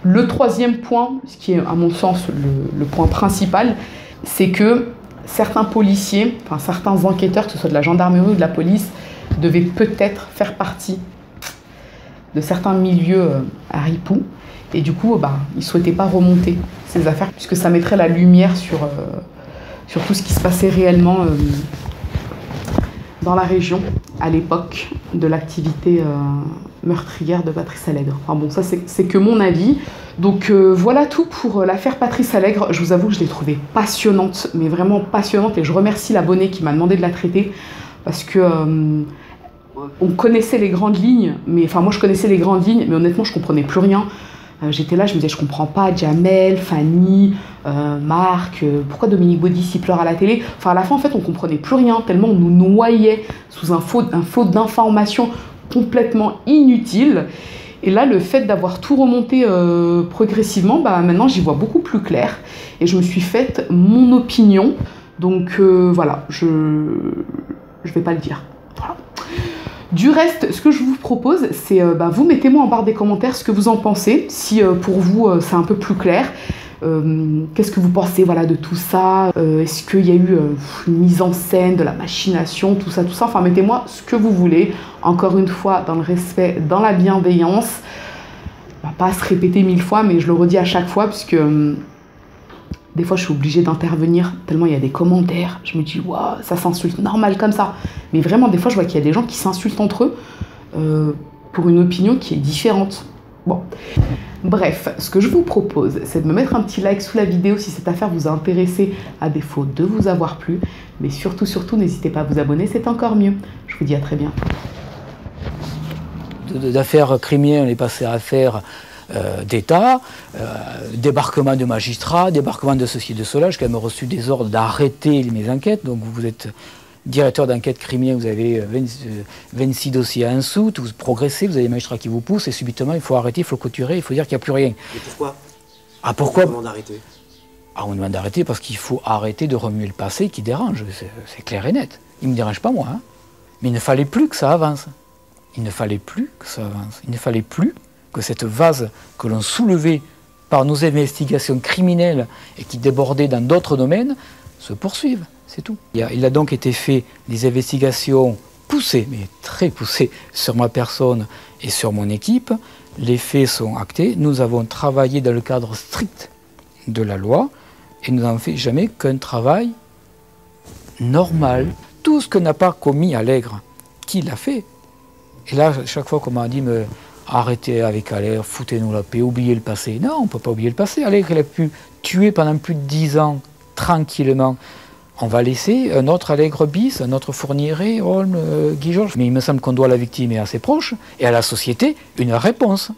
Le troisième point, ce qui est à mon sens le point principal, c'est que certains policiers, enfin certains enquêteurs, que ce soit de la gendarmerie ou de la police, devaient peut-être faire partie de certains milieux à ripoux. Et du coup, ils ne souhaitaient pas remonter ces affaires, puisque ça mettrait la lumière sur tout ce qui se passait réellement dans la région à l'époque de l'activité meurtrière de Patrice Allègre. Enfin bon, ça c'est que mon avis. Donc voilà tout pour l'affaire Patrice Allègre. Je vous avoue que je l'ai trouvée passionnante, mais vraiment passionnante, et je remercie l'abonné qui m'a demandé de la traiter, parce que on connaissait les grandes lignes, moi je connaissais les grandes lignes, mais honnêtement je comprenais plus rien. J'étais là, je me disais, je comprends pas, Jamel, Fanny, Marc, pourquoi Dominique Baudis il pleure à la télé? Enfin, à la fin, en fait, on comprenait plus rien, tellement on nous noyait sous un flot d'informations complètement inutiles. Et là, le fait d'avoir tout remonté progressivement, maintenant, j'y vois beaucoup plus clair. Et je me suis faite mon opinion. Donc, voilà, je vais pas le dire. Voilà. Du reste, ce que je vous propose, c'est vous mettez-moi en barre des commentaires ce que vous en pensez, si pour vous c'est un peu plus clair. Qu'est-ce que vous pensez de tout ça? Est-ce qu'il y a eu une mise en scène, de la machination, tout ça? Enfin, mettez-moi ce que vous voulez. Encore une fois, dans le respect, dans la bienveillance. On va pas se répéter 1000 fois, mais je le redis à chaque fois, puisque des fois, je suis obligée d'intervenir tellement il y a des commentaires. Je me dis, waouh, ça s'insulte normal comme ça. Mais vraiment, des fois, je vois qu'il y a des gens qui s'insultent entre eux pour une opinion qui est différente. Bon, bref, ce que je vous propose, c'est de me mettre un petit like sous la vidéo si cette affaire vous a intéressé, à défaut de vous avoir plu. Mais surtout, n'hésitez pas à vous abonner, c'est encore mieux. Je vous dis à très bientôt. D'affaires criminelles, on est passé à affaires d'État, débarquement de magistrats, débarquement de ceci, de cela. J'ai quand même reçu des ordres d'arrêter mes enquêtes. Donc vous êtes directeur d'enquête criminelle, vous avez 26 dossiers à un sou, vous progressez, vous avez des magistrats qui vous poussent, et subitement il faut arrêter, il faut clôturer, il faut dire qu'il n'y a plus rien. Et pourquoi? Ah, pourquoi? On demande d'arrêter. Ah, on demande d'arrêter parce qu'il faut arrêter de remuer le passé qui dérange, c'est clair et net. Il ne me dérange pas moi, hein. Mais il ne fallait plus que ça avance. Il ne fallait plus que ça avance. Il ne fallait plus que cette vase que l'on soulevait par nos investigations criminelles et qui débordait dans d'autres domaines se poursuive, c'est tout. Il a donc été fait des investigations poussées, mais très poussées, sur ma personne et sur mon équipe. Les faits sont actés. Nous avons travaillé dans le cadre strict de la loi et nous n'avons fait jamais qu'un travail normal. Tout ce que n'a pas commis Allègre, qui l'a fait? Et là, chaque fois qu'on m'a dit arrêtez avec Allègre, foutez-nous la paix, oubliez le passé. Non, on ne peut pas oublier le passé. Allègre, il a pu tuer pendant plus de 10 ans, tranquillement. On va laisser un autre Allègre bis, un autre Fourniret, Holm, Guy Georges. Mais il me semble qu'on doit à la victime et à ses proches, et à la société, une réponse.